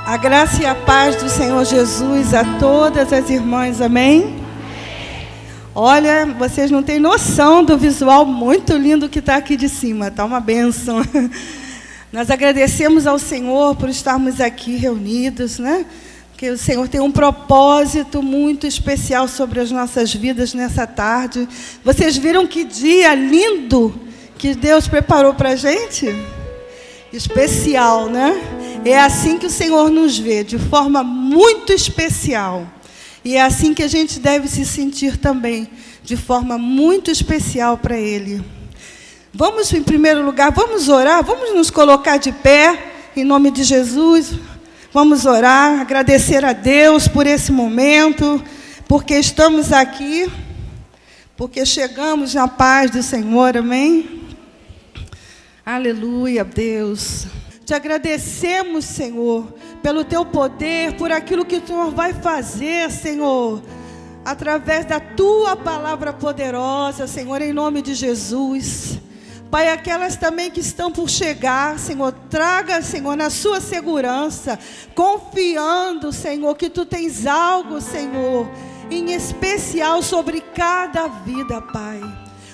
A graça e a paz do Senhor Jesus a todas as irmãs, amém? Olha, vocês não têm noção do visual muito lindo que está aqui de cima, está uma bênção. Nós agradecemos ao Senhor por estarmos aqui reunidos, né? Porque o Senhor tem um propósito muito especial sobre as nossas vidas nessa tarde. Vocês viram que dia lindo que Deus preparou para a gente? Especial, né? É assim que o Senhor nos vê, de forma muito especial. E é assim que a gente deve se sentir também, de forma muito especial para Ele. Vamos, em primeiro lugar, vamos orar, vamos nos colocar de pé, em nome de Jesus. Vamos orar, agradecer a Deus por esse momento, porque estamos aqui, porque chegamos na paz do Senhor, amém? Aleluia, Deus. Te agradecemos, Senhor, pelo Teu poder, por aquilo que o Senhor vai fazer, Senhor, através da Tua palavra poderosa, Senhor, em nome de Jesus. Pai, aquelas também que estão por chegar, Senhor, traga, Senhor, na sua segurança, confiando, Senhor, que Tu tens algo, Senhor, em especial sobre cada vida, Pai.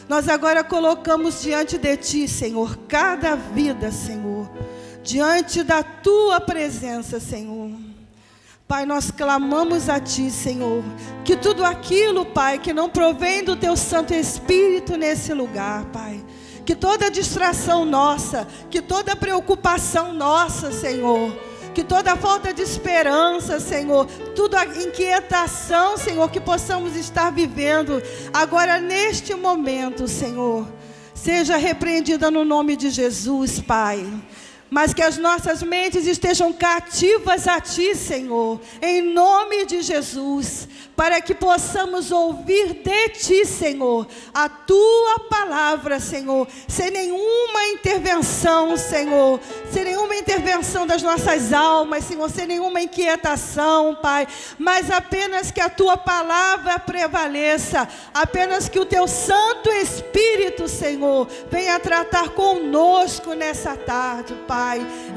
Nós agora colocamos diante de Ti, Senhor, cada vida, Senhor, diante da Tua presença, Senhor. Pai, nós clamamos a Ti, Senhor, que tudo aquilo, Pai, que não provém do Teu Santo Espírito nesse lugar, Pai, que toda distração nossa, que toda preocupação nossa, Senhor, que toda falta de esperança, Senhor, toda inquietação, Senhor, que possamos estar vivendo agora neste momento, Senhor, seja repreendida no nome de Jesus, Pai. Mas que as nossas mentes estejam cativas a Ti, Senhor, em nome de Jesus, para que possamos ouvir de Ti, Senhor, a Tua palavra, Senhor, sem nenhuma intervenção, Senhor, sem nenhuma intervenção das nossas almas, Senhor, sem nenhuma inquietação, Pai, mas apenas que a Tua palavra prevaleça, apenas que o Teu Santo Espírito, Senhor, venha tratar conosco nessa tarde, Pai,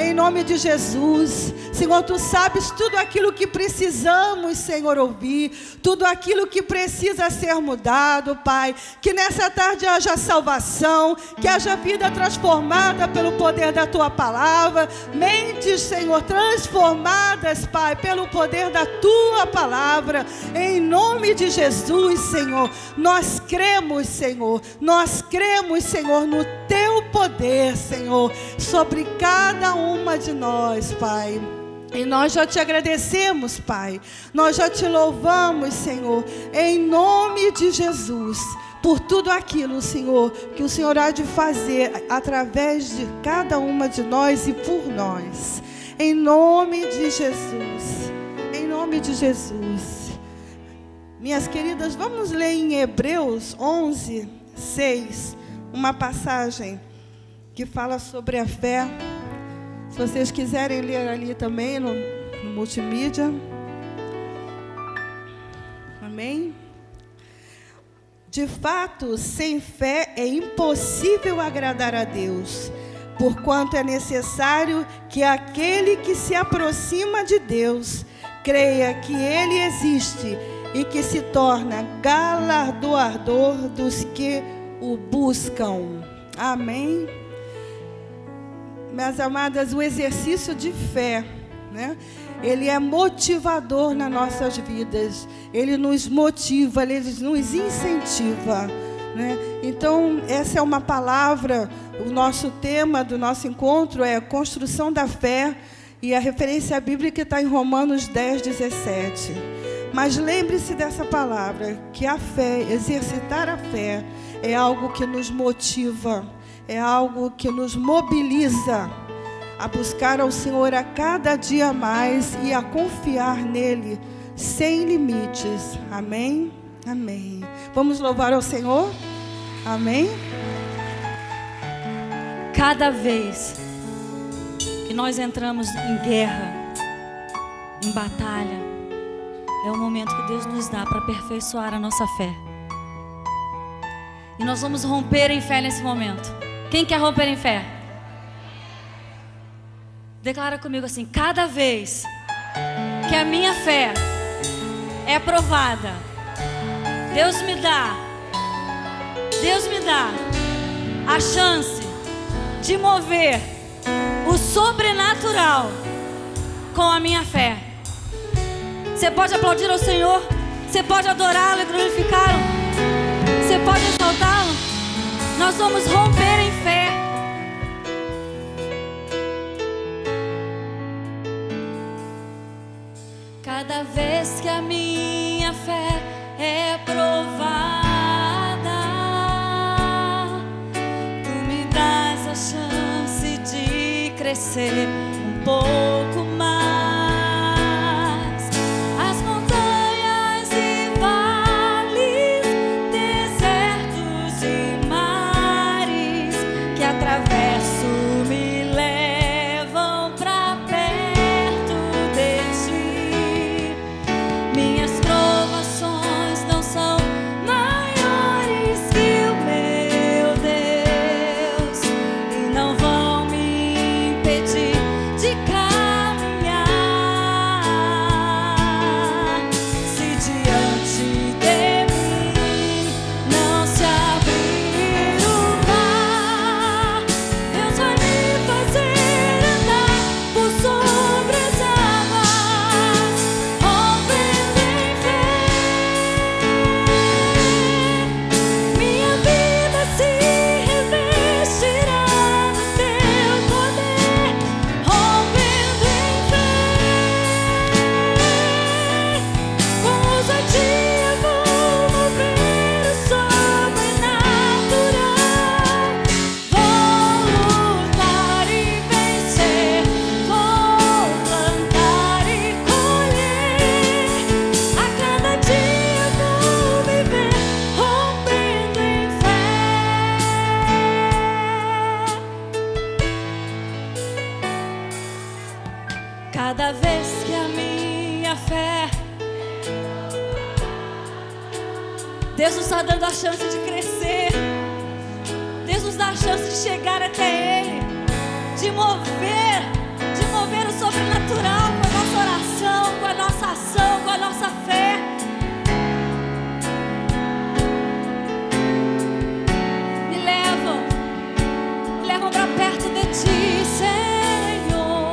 em nome de Jesus. Senhor, Tu sabes tudo aquilo que precisamos, Senhor, ouvir, tudo aquilo que precisa ser mudado, Pai, que nessa tarde haja salvação, que haja vida transformada pelo poder da Tua palavra, mentes, Senhor, transformadas, Pai, pelo poder da Tua palavra, em nome de Jesus, Senhor. Nós cremos, Senhor, no Teu poder, Senhor, sobre cada uma de nós, Pai. E nós já Te agradecemos, Pai. Nós já Te louvamos, Senhor, em nome de Jesus, por tudo aquilo, Senhor, que o Senhor há de fazer através de cada uma de nós e por nós. Em nome de Jesus. Em nome de Jesus. Minhas queridas, vamos ler em Hebreus 11, 6, uma passagem que fala sobre a fé. Se vocês quiserem ler ali também no multimídia. Amém? De fato, sem fé é impossível agradar a Deus, porquanto é necessário que aquele que se aproxima de Deus creia que Ele existe e que se torna galardoador dos que o buscam. Amém? Minhas amadas, o exercício de fé, né? Ele é motivador nas nossas vidas. Ele nos motiva, Ele nos incentiva, né? Então, essa é uma palavra, o nosso tema do nosso encontro é construção da fé, e a referência bíblica está em Romanos 10, 17. Mas lembre-se dessa palavra, que a fé, exercitar a fé, é algo que nos motiva, é algo que nos mobiliza a buscar ao Senhor a cada dia mais e a confiar nele sem limites. Amém? Amém. Vamos louvar ao Senhor? Amém? Cada vez que nós entramos em guerra, em batalha, é o momento que Deus nos dá para aperfeiçoar a nossa fé. E nós vamos romper em fé nesse momento. Quem quer romper em fé? Declara comigo assim: cada vez que a minha fé é provada, Deus me dá a chance de mover o sobrenatural com a minha fé. Você pode aplaudir ao Senhor, você pode adorá-lo e glorificá-lo, você pode exaltá-lo. Nós vamos romper em fé. Cada vez que a minha fé é provada, tu me dás a chance de crescer um pouco mais. As montanhas e vales, desertos e mares que atravesso me levam pra perto de ti. Minhas provações não são maiores que o meu Deus e não vão me impedir de caminhar. Se diante de mim não se abrir o mar, Deus vai me fazer andar por sobre as águas, rompendo em fé. Minha vida se revestirá do teu poder, rompendo em fé. Com ousadia vou mover o sobrenatural. Vou lutar e vencer, vou plantar e colher. A cada dia vou viver rompendo em fé. Cada vez que a minha fé, Deus nos está dando a chance de crescer. Deus nos dá a chance de chegar até Ele, de mover o sobrenatural com a nossa oração, com a nossa ação, com a nossa fé. Me levam para perto de Ti, Senhor.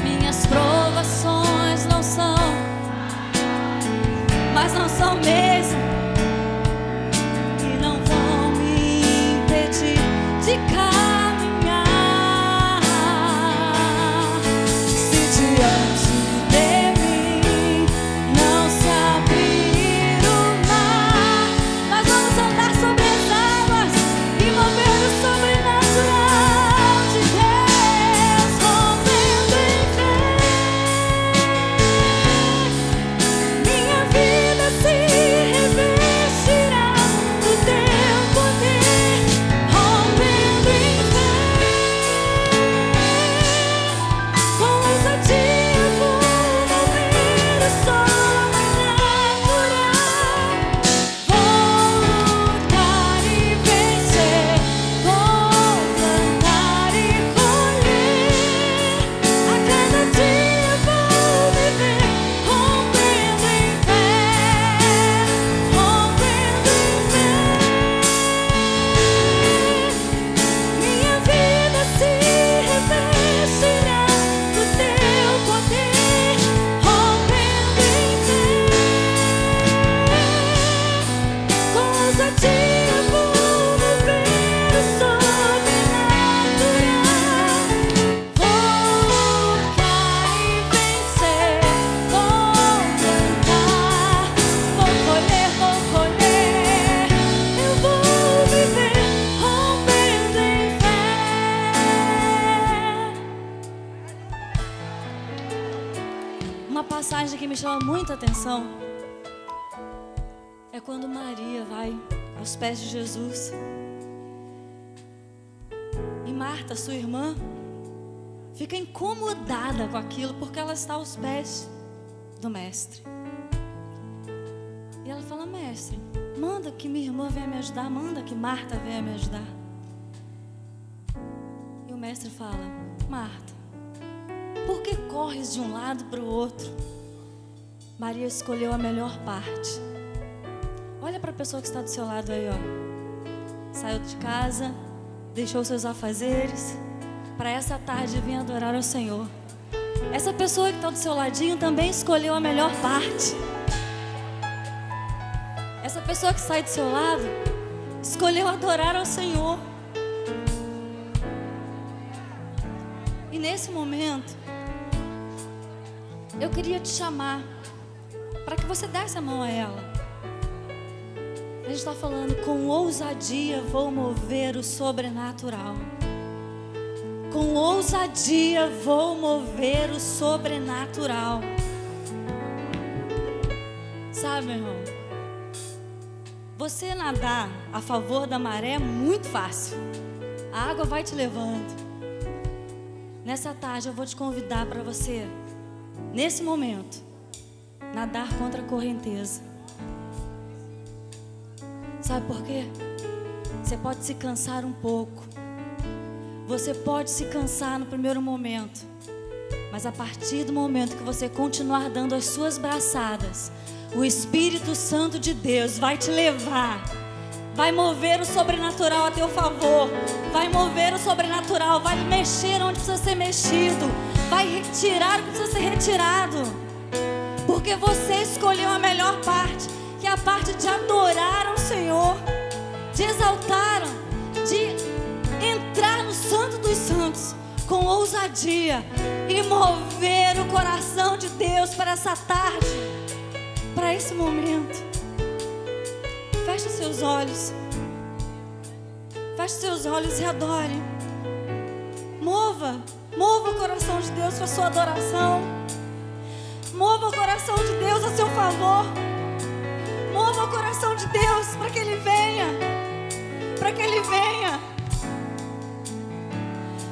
Minhas provações não são, mas não são mesmo, e não vão me impedir de caminhar. Se diante de mim não se abrir o mar, nós vamos andar sobre as águas e mover o sobrenatural de Deus, rompendo em fé. Minha vida se revestirá do teu poder, rompendo em fé. Com ousadia vou mover o sobrenatural. Vou lutar e vencer, vou plantar e colher. A cada dia vou viver rompendo em fé, rompendo em fé. Minha vida se revestirá do teu poder, rompendo em fé. Com ousadia vou mover o sobrenatural. Vou lutar e vencer, vou plantar, vou colher. Eu vou viver rompendo em fé. Uma passagem que me chama muita atenção é quando Maria vai aos pés de Jesus e Marta, sua irmã, fica incomodada com aquilo porque ela está aos pés do mestre. E ela fala: mestre, manda que minha irmã venha me ajudar, manda que Marta venha me ajudar. E o mestre fala: Marta, por que corres de um lado para o outro. Maria escolheu a melhor parte. Olha para a pessoa que está do seu lado aí, ó. Saiu de casa, deixou seus afazeres, para essa tarde vir adorar ao Senhor. Essa pessoa que está do seu ladinho também escolheu a melhor parte. Essa pessoa que sai do seu lado escolheu adorar ao Senhor. E nesse momento, eu queria te chamar para que você desse a mão a ela. A gente está falando: com ousadia vou mover o sobrenatural. Com ousadia vou mover o sobrenatural. Sabe, meu irmão, você nadar a favor da maré é muito fácil. A água vai te levando. Nessa tarde eu vou te convidar para você, nesse momento, nadar contra a correnteza. Sabe por quê? Você pode se cansar um pouco. Você pode se cansar no primeiro momento, mas a partir do momento que você continuar dando as suas braçadas, o Espírito Santo de Deus vai te levar, vai mover o sobrenatural a teu favor, vai mover o sobrenatural, vai mexer onde precisa ser mexido, vai retirar o que precisa ser retirado, porque você escolheu a melhor parte, que é a parte de adorar ao Senhor, de exaltar, de entrar no Santo dos Santos com ousadia e mover o coração de Deus para essa tarde, para esse momento. Feche seus olhos. Feche seus olhos e adore. Mova o coração de Deus para a sua adoração. Mova o coração de Deus a seu favor. Mova o coração de Deus para que Ele venha. Para que Ele venha.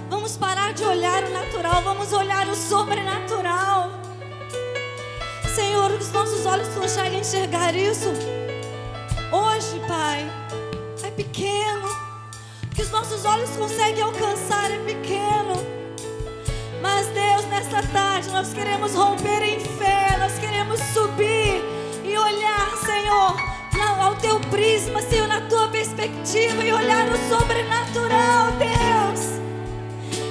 Vamos parar de olhar o natural, vamos olhar o sobrenatural. Senhor, os nossos olhos conseguem enxergar isso. Hoje, Pai, é pequeno. O que os nossos olhos conseguem alcançar é pequeno. Mas Deus, nesta tarde, nós queremos romper em fé. Nós queremos subir e olhar, Senhor, ao Teu prisma, Senhor, na Tua perspectiva, e olhar o sobrenatural, Deus.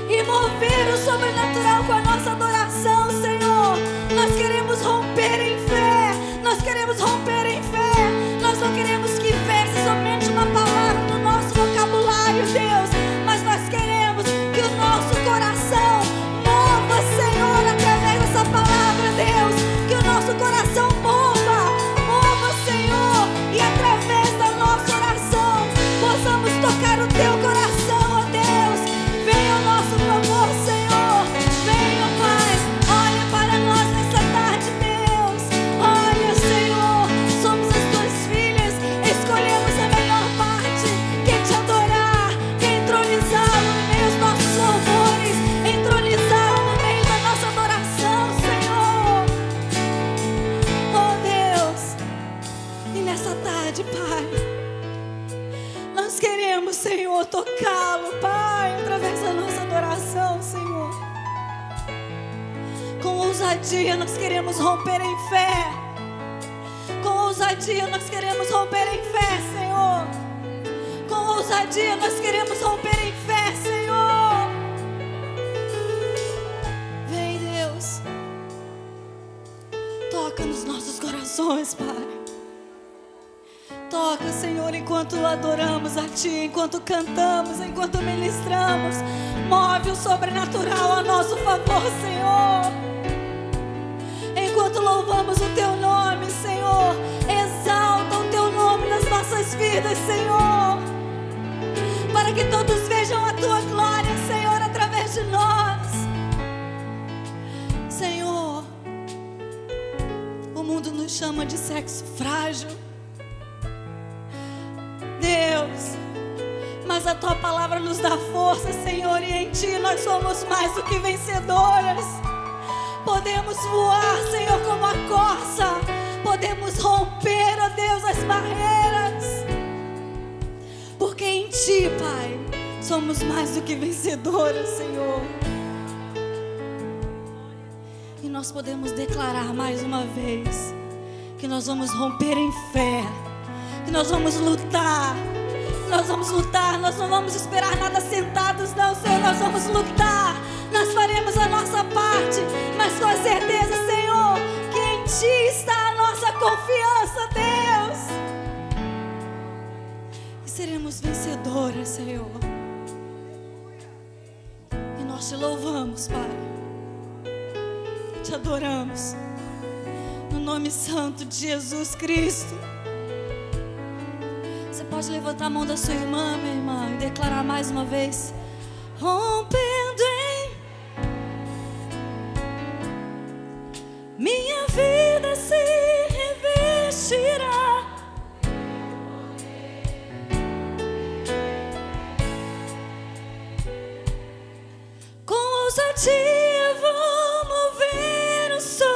E mover o sobrenatural com a nossa adoração, Senhor. Nós queremos romper em fé. Nós queremos romper em fé. Nós não queremos que fé seja somente uma palavra no nosso vocabulário, Deus. Mas nós queremos que o nosso coração mova, Senhor, através dessa palavra, Deus. Que o nosso coração mova, Senhor. E através da nossa oração possamos tocar o Teu coração, ó Deus. Venha ao nosso favor, Senhor. Venha, Pai. Olha para nós nessa tarde, Deus. Olha, Senhor. Somos as Tuas filhas. Escolhemos a melhor parte, que é Te adorar, que é entronizá-lo no meio dos nossos louvores, entronizá-lo no meio da nossa adoração, Senhor. Oh, Deus. E nessa tarde, Pai, nós queremos, Senhor, tocá-lo, Pai, através da nossa adoração, Senhor. Com ousadia nós queremos romper em fé. Com ousadia nós queremos romper em fé, Senhor. Com ousadia nós queremos romper em fé, Senhor. Vem, Deus. Toca nos nossos corações, Pai. Toca, Senhor, enquanto adoramos a Ti, enquanto cantamos, enquanto ministramos. Move o sobrenatural a nosso favor, Senhor. Enquanto louvamos o Teu nome, Senhor, exalta o Teu nome nas nossas vidas, Senhor, para que todos vejam a Tua glória, Senhor, através de nós. Senhor, o mundo nos chama de sexo frágil, Deus, mas a Tua palavra nos dá força, Senhor, e em Ti nós somos mais do que vencedoras. Podemos voar, Senhor, como a corça. Podemos romper, ó Deus, as barreiras, porque em Ti, Pai, somos mais do que vencedoras, Senhor. E nós podemos declarar mais uma vez que nós vamos romper em fé, que nós vamos lutar. Nós vamos lutar, nós não vamos esperar nada sentados, não, Senhor, nós vamos lutar. Nós faremos a nossa parte, mas com a certeza, Senhor, que em Ti está a nossa confiança, Deus. E seremos vencedoras, Senhor. E nós Te louvamos, Pai. Te adoramos. No nome santo de Jesus Cristo. Você pode levantar a mão da sua irmã, minha irmã, e declarar mais uma vez: rompendo em minha vida se revestirá com ousadia, vou mover o sobrenatural,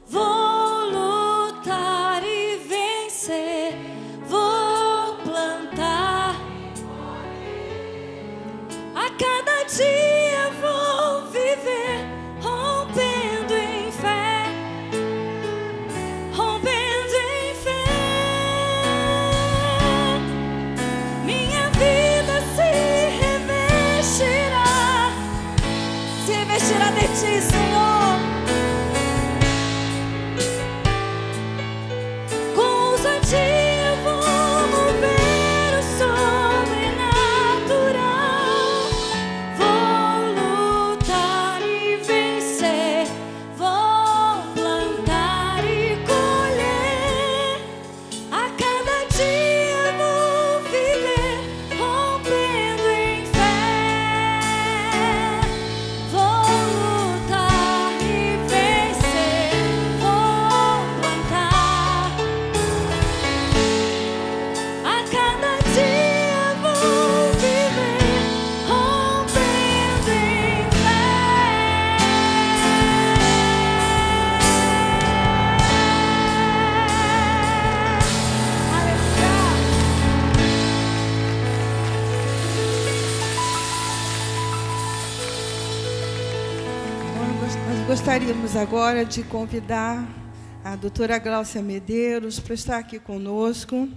vou lutar e vencer, vou plantar. A cada dia vou viver rompendo em fé, rompendo em fé. Minha vida se revestirá de Ti, Senhor. Com ousadia vou mover o sobrenatural, vou lutar e vencer, vou plantar e colher. A cada dia vou viver rompendo em fé, vou lutar e vencer, vou plantar. A cada dia vou viver rompendo em fé. Nós gostaríamos agora de convidar a doutora Gláucia Medeiros para estar aqui conosco.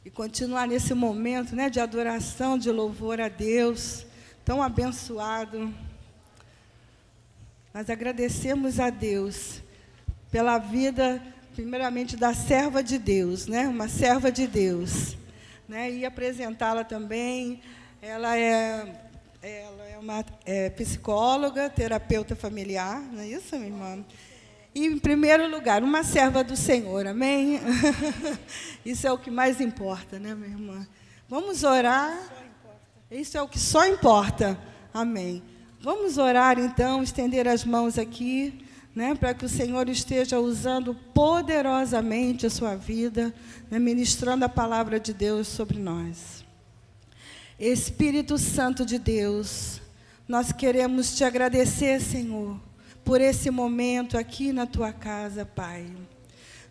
E continuar nesse momento, né, de adoração, de louvor a Deus, tão abençoado. Nós agradecemos a Deus pela vida, primeiramente, da serva de Deus, né, uma serva de Deus, né, e apresentá-la também. Ela é uma psicóloga, terapeuta familiar, não é isso, minha irmã? E, em primeiro lugar, uma serva do Senhor, amém? Isso é o que mais importa, né, minha irmã? Vamos orar. Isso é o que só importa, amém. Vamos orar, então, estender as mãos aqui, né, para que o Senhor esteja usando poderosamente a sua vida, né, ministrando a palavra de Deus sobre nós. Espírito Santo de Deus, nós queremos Te agradecer, Senhor, por esse momento aqui na Tua casa, Pai.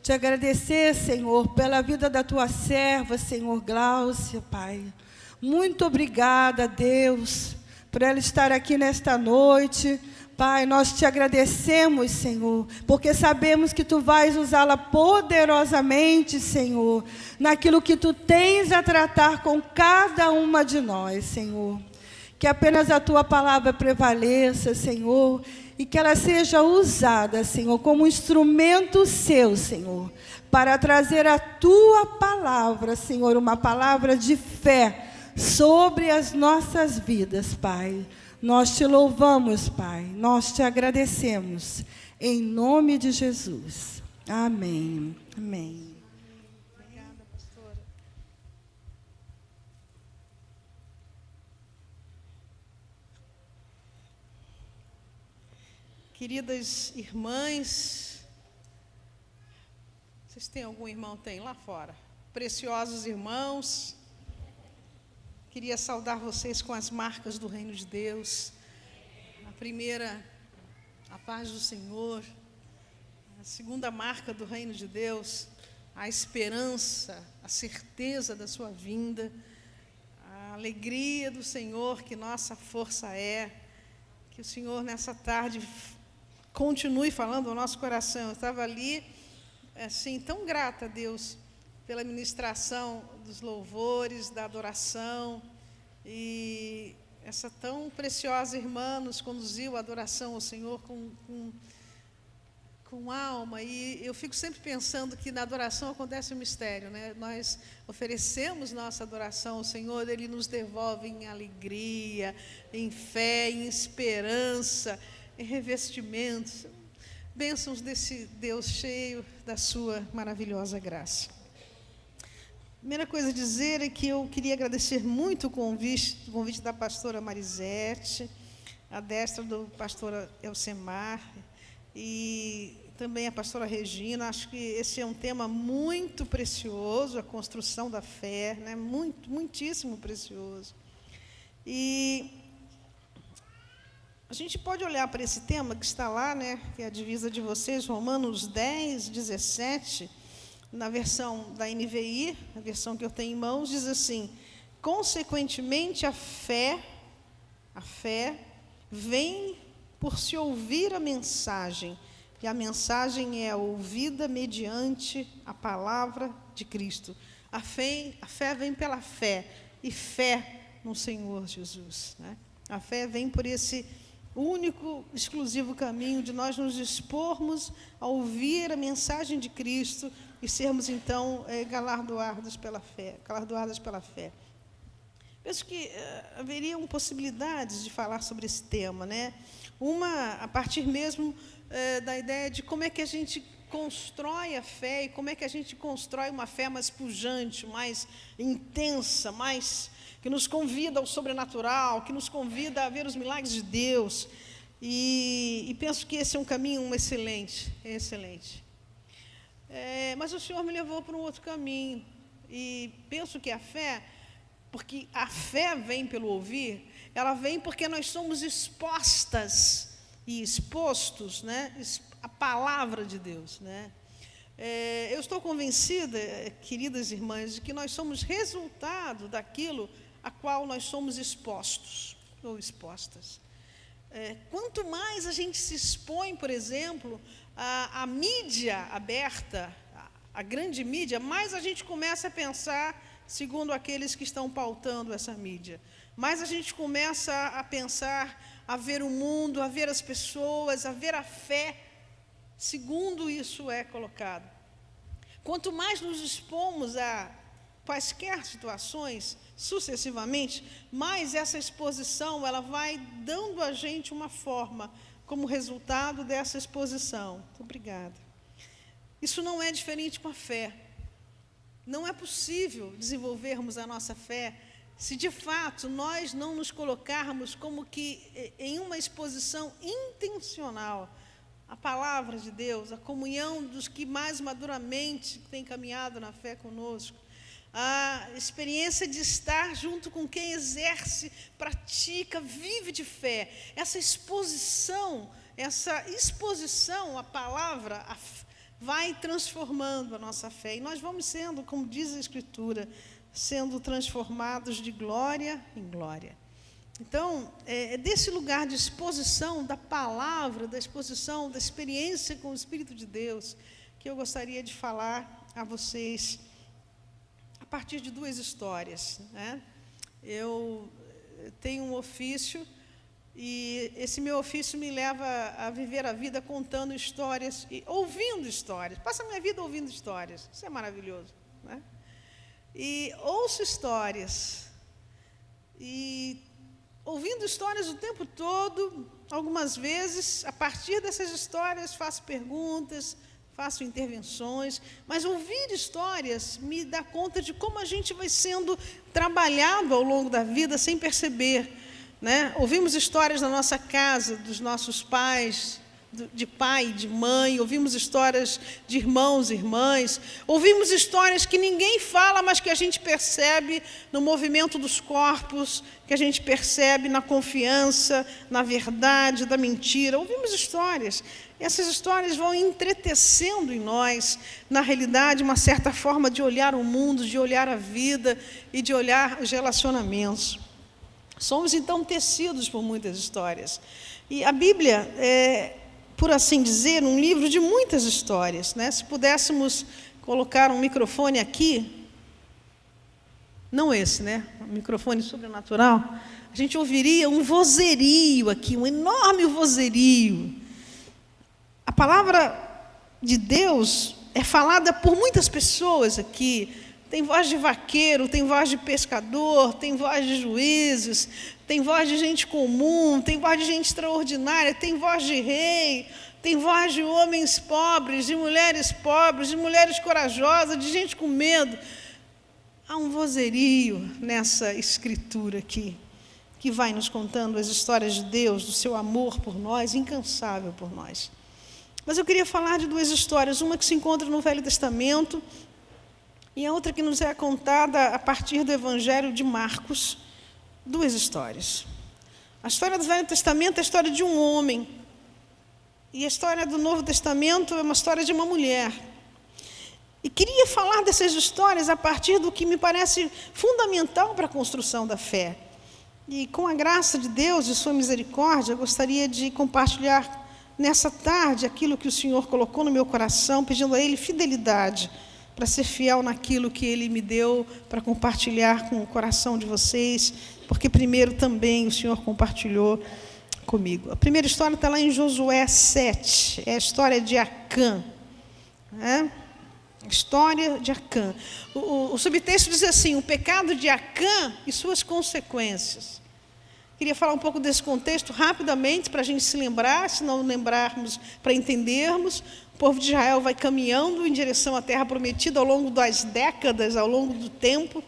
Te agradecer, Senhor, pela vida da Tua serva, Senhor Gláucia, Pai. Muito obrigada, Deus, por ela estar aqui nesta noite. Pai, nós Te agradecemos, Senhor, porque sabemos que Tu vais usá-la poderosamente, Senhor, naquilo que Tu tens a tratar com cada uma de nós, Senhor. Que apenas a Tua palavra prevaleça, Senhor, e que ela seja usada, Senhor, como instrumento Seu, Senhor, para trazer a Tua palavra, Senhor, uma palavra de fé sobre as nossas vidas, Pai. Nós Te louvamos, Pai, nós Te agradecemos, em nome de Jesus. Amém. Amém. Obrigada, pastora. Queridas irmãs, vocês têm algum irmão? Tem lá fora. Preciosos irmãos, queria saudar vocês com as marcas do reino de Deus. A primeira, a paz do Senhor. A segunda marca do reino de Deus, a esperança, a certeza da sua vinda. alegria do Senhor que nossa força é. Que o Senhor, nessa tarde, continue falando ao nosso coração. Eu estava ali, assim, tão grata a Deus pela ministração dos louvores, da adoração, e essa tão preciosa irmã nos conduziu à adoração ao Senhor com alma. E eu fico sempre pensando que na adoração acontece um mistério, né? Nós oferecemos nossa adoração ao Senhor, Ele nos devolve em alegria, em fé, em esperança, em revestimentos, bênçãos desse Deus cheio da sua maravilhosa graça. Primeira coisa a dizer é que eu queria agradecer muito o convite da pastora Marisete, a destra do pastor Elcemar e também a pastora Regina. Acho que esse é um tema muito precioso, a construção da fé, né? Muitíssimo precioso. E a gente pode olhar para esse tema que está lá, né, que é a divisa de vocês, Romanos 10, 17, na versão da NVI, a versão que eu tenho em mãos, diz assim: consequentemente, a fé vem por se ouvir a mensagem, e a mensagem é ouvida mediante a palavra de Cristo. A fé vem pela fé, e fé no Senhor Jesus, né? A fé vem por esse único, exclusivo caminho de nós nos dispormos a ouvir a mensagem de Cristo e sermos, então, galardoadas pela fé. Penso que haveriam possibilidades de falar sobre esse tema, né? Uma, a partir mesmo da ideia de como é que a gente constrói a fé e como é que a gente constrói uma fé mais pujante, mais intensa, mais que nos convida ao sobrenatural, que nos convida a ver os milagres de Deus. E penso que esse é um caminho excelente. Mas o Senhor me levou para um outro caminho. E penso que a fé, porque a fé vem pelo ouvir, ela vem porque nós somos expostas e expostos, né, à palavra de Deus, né? Eu estou convencida, queridas irmãs, de que nós somos resultado daquilo a qual nós somos expostos ou expostas. Quanto mais a gente se expõe, por exemplo, à mídia aberta, a grande mídia, mais a gente começa a pensar segundo aqueles que estão pautando essa mídia. Mais a gente começa a pensar, a ver o mundo, a ver as pessoas, a ver a fé, segundo isso é colocado. Quanto mais nos expomos a quaisquer situações, sucessivamente, mais essa exposição ela vai dando a gente uma forma, como resultado dessa exposição. Muito obrigada. Isso não é diferente com a fé. Não é possível desenvolvermos a nossa fé se de fato nós não nos colocarmos como que em uma exposição intencional à palavra de Deus, a comunhão dos que mais maduramente têm caminhado na fé conosco, a experiência de estar junto com quem exerce, pratica, vive de fé. Essa exposição à palavra vai transformando a nossa fé. E nós vamos sendo, como diz a Escritura, sendo transformados de glória em glória. Então, é desse lugar de exposição da palavra, da exposição da experiência com o Espírito de Deus, que eu gostaria de falar a vocês a partir de duas histórias, né? Eu tenho um ofício e esse meu ofício me leva a viver a vida contando histórias e ouvindo histórias. Passo a minha vida ouvindo histórias. Isso é maravilhoso, né? E ouço histórias e ouvindo histórias o tempo todo. Algumas vezes, a partir dessas histórias, faço perguntas, faço intervenções, mas ouvir histórias me dá conta de como a gente vai sendo trabalhado ao longo da vida sem perceber, né? Ouvimos histórias da nossa casa, dos nossos pais, de pai, de mãe, ouvimos histórias de irmãos e irmãs, ouvimos histórias que ninguém fala, mas que a gente percebe no movimento dos corpos, que a gente percebe na confiança, na verdade, da mentira. Ouvimos histórias. Essas histórias vão entretecendo em nós, na realidade, uma certa forma de olhar o mundo, de olhar a vida e de olhar os relacionamentos. Somos, então, tecidos por muitas histórias. E a Bíblia é, por assim dizer, um livro de muitas histórias, né? Se pudéssemos colocar um microfone aqui, não esse, né? Um microfone sobrenatural, a gente ouviria um vozerio aqui, um enorme vozerio. A palavra de Deus é falada por muitas pessoas aqui. Tem voz de vaqueiro, tem voz de pescador, tem voz de juízes, tem voz de gente comum, tem voz de gente extraordinária, tem voz de rei, tem voz de homens pobres, de mulheres corajosas, de gente com medo. Há um vozerio nessa escritura aqui, que vai nos contando as histórias de Deus, do seu amor por nós, incansável por nós. Mas eu queria falar de duas histórias, uma que se encontra no Velho Testamento e a outra que nos é contada a partir do Evangelho de Marcos. Duas histórias. A história do Velho Testamento é a história de um homem, e a história do Novo Testamento é uma história de uma mulher. E queria falar dessas histórias a partir do que me parece fundamental para a construção da fé. E com a graça de Deus e sua misericórdia, eu gostaria de compartilhar nessa tarde aquilo que o Senhor colocou no meu coração, pedindo a Ele fidelidade para ser fiel naquilo que Ele me deu para compartilhar com o coração de vocês, porque primeiro também o Senhor compartilhou comigo. A primeira história está lá em Josué 7, é a história de Acã. História de Acã. O subtexto diz assim: o pecado de Acã e suas consequências. Queria falar um pouco desse contexto rapidamente, para a gente se lembrar, se não lembrarmos, para entendermos. O povo de Israel vai caminhando em direção à terra prometida ao longo das décadas, ao longo do tempo.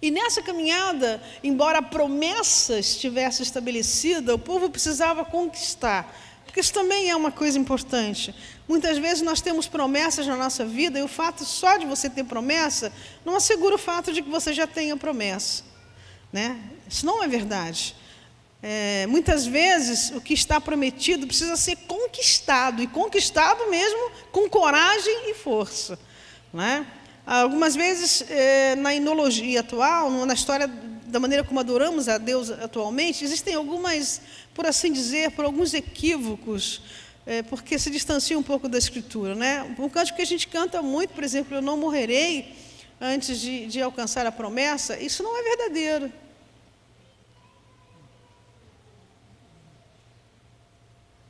E nessa caminhada, embora a promessa estivesse estabelecida, o povo precisava conquistar. Porque isso também é uma coisa importante. Muitas vezes nós temos promessas na nossa vida, e o fato só de você ter promessa não assegura o fato de que você já tenha promessa, né? Isso não é verdade. Muitas vezes o que está prometido precisa ser conquistado, e conquistado mesmo com coragem e força, né? Algumas vezes, na enologia atual, na história da maneira como adoramos a Deus atualmente, existem algumas, por assim dizer, por alguns equívocos, porque se distancia um pouco da Escritura, né? Um cântico que a gente canta muito, por exemplo, eu não morrerei antes de alcançar a promessa, isso não é verdadeiro.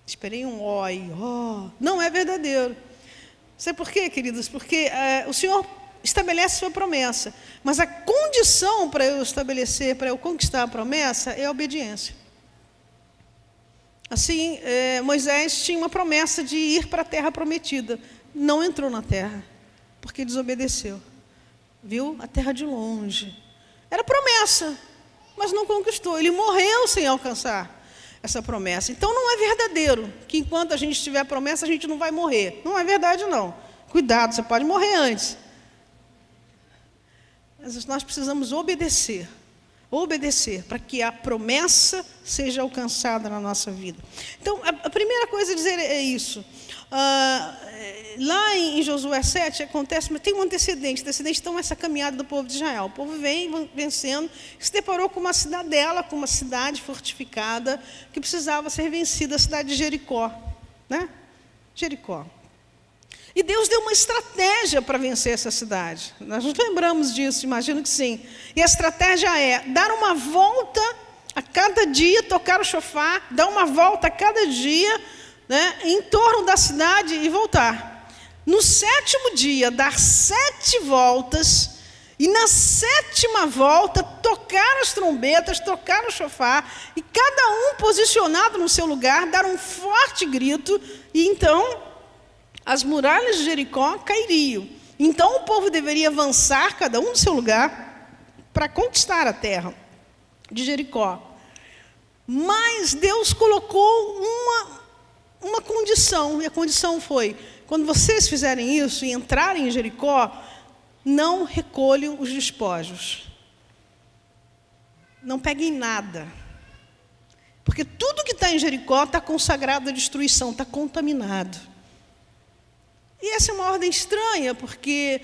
Esperei um oi, não é verdadeiro. Sabe por quê, queridos? Porque o Senhor estabelece sua promessa, mas a condição para eu estabelecer, para eu conquistar a promessa, é a obediência. Assim, Moisés tinha uma promessa de ir para a terra prometida, não entrou na terra, porque desobedeceu. Viu? A terra de longe. Era promessa, mas não conquistou. Ele morreu sem alcançar essa promessa. Então não é verdadeiro que enquanto a gente tiver a promessa, a gente não vai morrer. Não é verdade, não. Cuidado, você pode morrer antes. Mas nós precisamos obedecer para que a promessa seja alcançada na nossa vida. Então, a primeira coisa a dizer é isso. Lá em Josué 7 acontece, mas tem um antecedente. Então, essa caminhada do povo de Israel. O povo vem vencendo, se deparou com uma cidadela, com uma cidade fortificada, que precisava ser vencida, a cidade de Jericó, né? Jericó. E Deus deu uma estratégia para vencer essa cidade. Nós nos lembramos disso, imagino que sim. E a estratégia é dar uma volta a cada dia, tocar o chofar, dar uma volta a cada dia, né, em torno da cidade e voltar. No 7º dia, dar 7 voltas, e na 7ª volta, tocar as trombetas, tocar o chofar, e cada um posicionado no seu lugar, dar um forte grito, e então as muralhas de Jericó cairiam. Então o povo deveria avançar, cada um no seu lugar, para conquistar a terra de Jericó. Mas Deus colocou uma condição, e a condição foi: quando vocês fizerem isso e entrarem em Jericó, não recolham os despojos. Não peguem nada. Porque tudo que está em Jericó está consagrado à destruição, está contaminado. E essa é uma ordem estranha, porque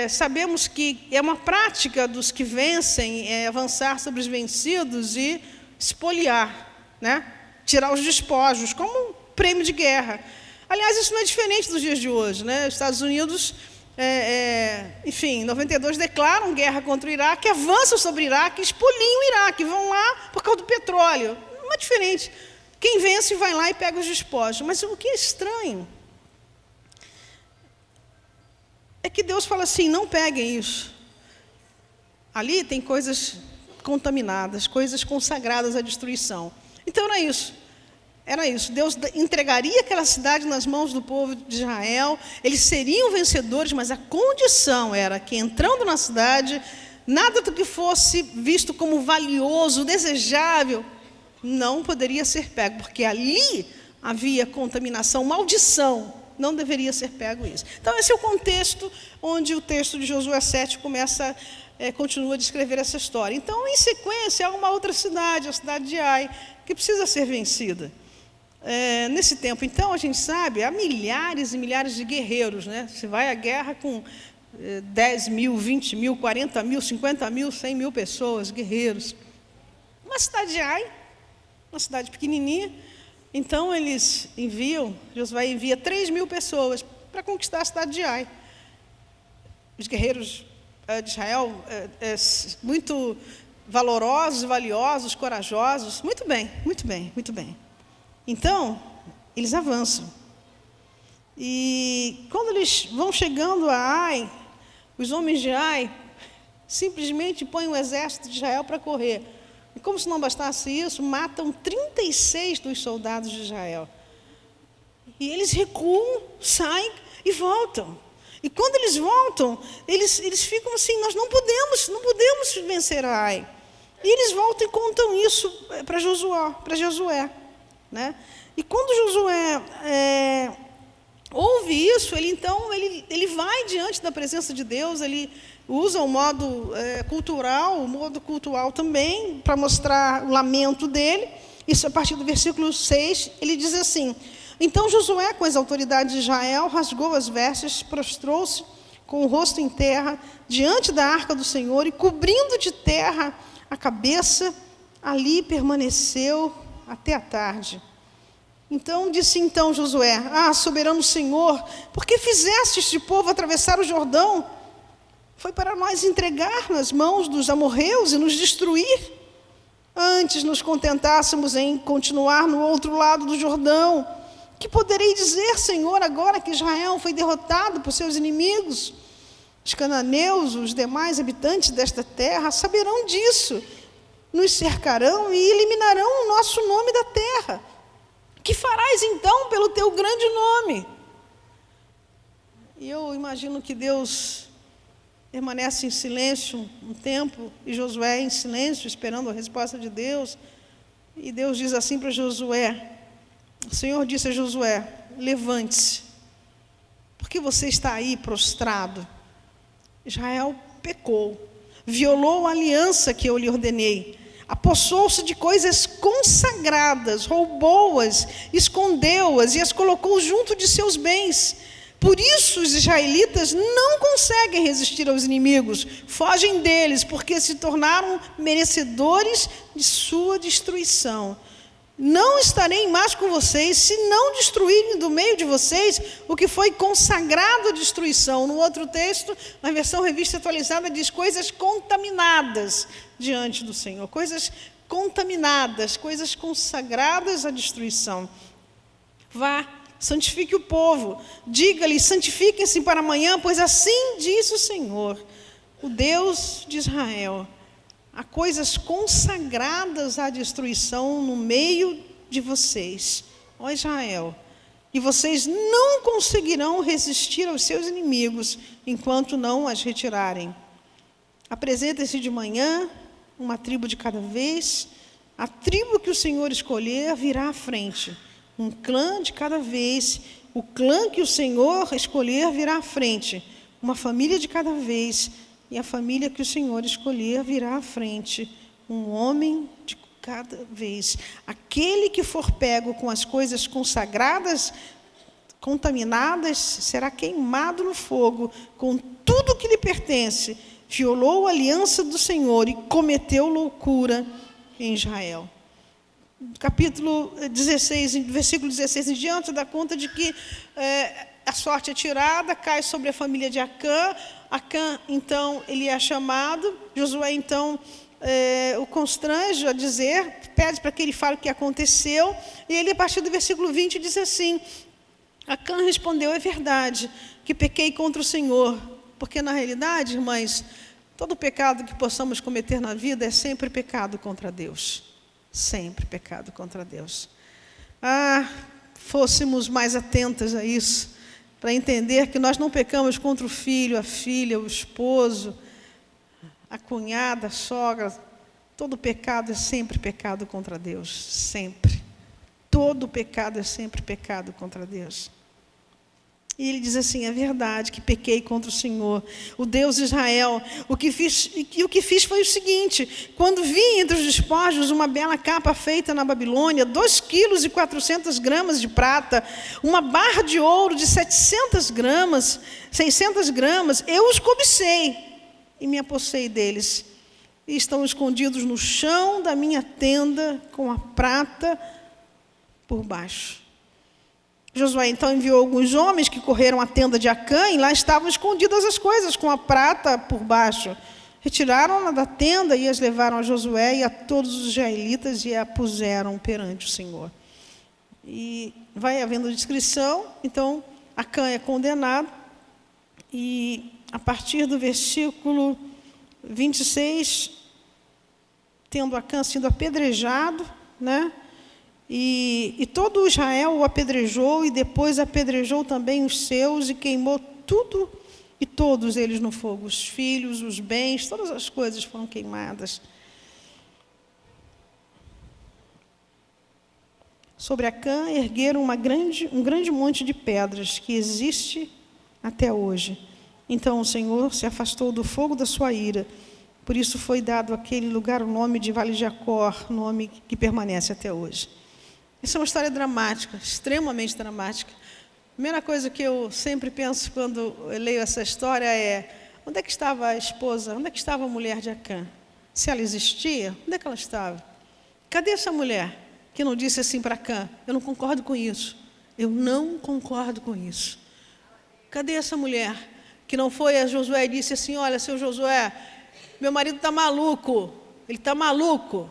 sabemos que é uma prática dos que vencem avançar sobre os vencidos e espoliar, né? Tirar os despojos, como um prêmio de guerra. Aliás, isso não é diferente dos dias de hoje, né? Os Estados Unidos, enfim, em 92 declaram guerra contra o Iraque, avançam sobre o Iraque, expoliam o Iraque, vão lá por causa do petróleo. Não é diferente. Quem vence vai lá e pega os despojos. Mas o que é estranho é que Deus fala assim: não peguem isso. Ali tem coisas contaminadas, coisas consagradas à destruição. Então era isso. Era isso. Deus entregaria aquela cidade nas mãos do povo de Israel. Eles seriam vencedores, mas a condição era que, entrando na cidade, nada do que fosse visto como valioso, desejável, não poderia ser pego, porque ali havia contaminação, maldição. Não deveria ser pego isso. Então, esse é o contexto onde o texto de Josué 7 continua a descrever essa história. Então, em sequência, há uma outra cidade, a cidade de Ai, que precisa ser vencida. Nesse tempo, então, a gente sabe, há milhares e milhares de guerreiros, né? Você vai à guerra com 10 mil, 20 mil, 40 mil, 50 mil, 100 mil pessoas, guerreiros. Uma cidade de Ai, uma cidade pequenininha. Então, Josué envia 3 mil pessoas para conquistar a cidade de Ai. Os guerreiros de Israel, muito valorosos, valiosos, corajosos. Muito bem, muito bem, muito bem. Então, eles avançam. E quando eles vão chegando a Ai, os homens de Ai simplesmente põem o exército de Israel para correr. E como se não bastasse isso, matam 36 dos soldados de Israel. E eles recuam, saem e voltam. E quando eles voltam, eles ficam assim: nós não podemos vencer a Ai. E eles voltam e contam isso para Josué. Né? E quando Josué ouve isso, ele vai diante da presença de Deus, ele usa o modo cultural também, para mostrar o lamento dele. Isso a partir do versículo 6, ele diz assim: então Josué, com as autoridades de Israel, rasgou as vestes, prostrou-se com o rosto em terra, diante da arca do Senhor, e cobrindo de terra a cabeça, ali permaneceu até a tarde. Então disse Josué: soberano Senhor, por que fizeste este povo atravessar o Jordão? Foi para nós entregar nas mãos dos amorreus e nos destruir? Antes nos contentássemos em continuar no outro lado do Jordão. Que poderei dizer, Senhor, agora que Israel foi derrotado por seus inimigos? Os cananeus, os demais habitantes desta terra, saberão disso. Nos cercarão e eliminarão o nosso nome da terra. Que farás então pelo teu grande nome? E eu imagino que Deus permanece em silêncio um tempo, e Josué em silêncio, esperando a resposta de Deus. E Deus diz assim para Josué: o Senhor disse a Josué: levante-se, porque você está aí prostrado. Israel pecou, violou a aliança que eu lhe ordenei, apossou-se de coisas consagradas, roubou-as, escondeu-as e as colocou junto de seus bens. Por isso os israelitas não conseguem resistir aos inimigos, fogem deles, porque se tornaram merecedores de sua destruição. Não estarei mais com vocês, se não destruírem do meio de vocês o que foi consagrado à destruição. No outro texto, na versão revista atualizada, diz coisas contaminadas diante do Senhor. Coisas contaminadas, coisas consagradas à destruição. Vá, santifique o povo, diga-lhes: santifiquem-se para amanhã, pois assim diz o Senhor, o Deus de Israel. Há coisas consagradas à destruição no meio de vocês, ó Israel, e vocês não conseguirão resistir aos seus inimigos enquanto não as retirarem. Apresentem-se de manhã, uma tribo de cada vez. A tribo que o Senhor escolher virá à frente. Um clã de cada vez. O clã que o Senhor escolher virá à frente. Uma família de cada vez. E a família que o Senhor escolher virá à frente. Um homem de cada vez. Aquele que for pego com as coisas consagradas, contaminadas, será queimado no fogo, com tudo que lhe pertence. Violou a aliança do Senhor e cometeu loucura em Israel. Capítulo 16, versículo 16 em diante, dá conta de que a sorte é tirada, cai sobre a família de Acã. Acã, então, ele é chamado. Josué, então, o constrange a dizer, pede para que ele fale o que aconteceu. E ele, a partir do versículo 20, diz assim: Acã respondeu: é verdade que pequei contra o Senhor. Porque, na realidade, irmãs, todo pecado que possamos cometer na vida é sempre pecado contra Deus. Sempre pecado contra Deus. Fôssemos mais atentas a isso, para entender que nós não pecamos contra o filho, a filha, o esposo, a cunhada, a sogra. Todo pecado é sempre pecado contra Deus. Sempre. Todo pecado é sempre pecado contra Deus. E ele diz assim: é verdade que pequei contra o Senhor, o Deus de Israel. O que fiz foi o seguinte: quando vi entre os despojos uma bela capa feita na Babilônia, 2,4 kg de prata, uma barra de ouro de 600 gramas, eu os cobicei e me apossei deles. E estão escondidos no chão da minha tenda, com a prata por baixo. Josué então enviou alguns homens que correram à tenda de Acã, e lá estavam escondidas as coisas, com a prata por baixo. Retiraram-na da tenda e as levaram a Josué e a todos os israelitas e a puseram perante o Senhor. E vai havendo descrição, então Acã é condenado, e a partir do versículo 26, tendo Acã sido apedrejado, né? E todo Israel o apedrejou, e depois apedrejou também os seus, e queimou tudo e todos eles no fogo. Os filhos, os bens, todas as coisas foram queimadas. Sobre Acã ergueram um grande monte de pedras, que existe até hoje. Então o Senhor se afastou do fogo da sua ira. Por isso foi dado àquele lugar o nome de Vale de Acor, nome que permanece até hoje. Isso é uma história dramática, extremamente dramática. A primeira coisa que eu sempre penso quando eu leio essa história é: onde é que estava a esposa, onde é que estava a mulher de Acã? Se ela existia, onde é que ela estava? Cadê essa mulher que não disse assim para Acã: eu não concordo com isso, eu não concordo com isso? Cadê essa mulher que não foi a Josué e disse assim: olha, seu Josué, meu marido está maluco, ele está maluco.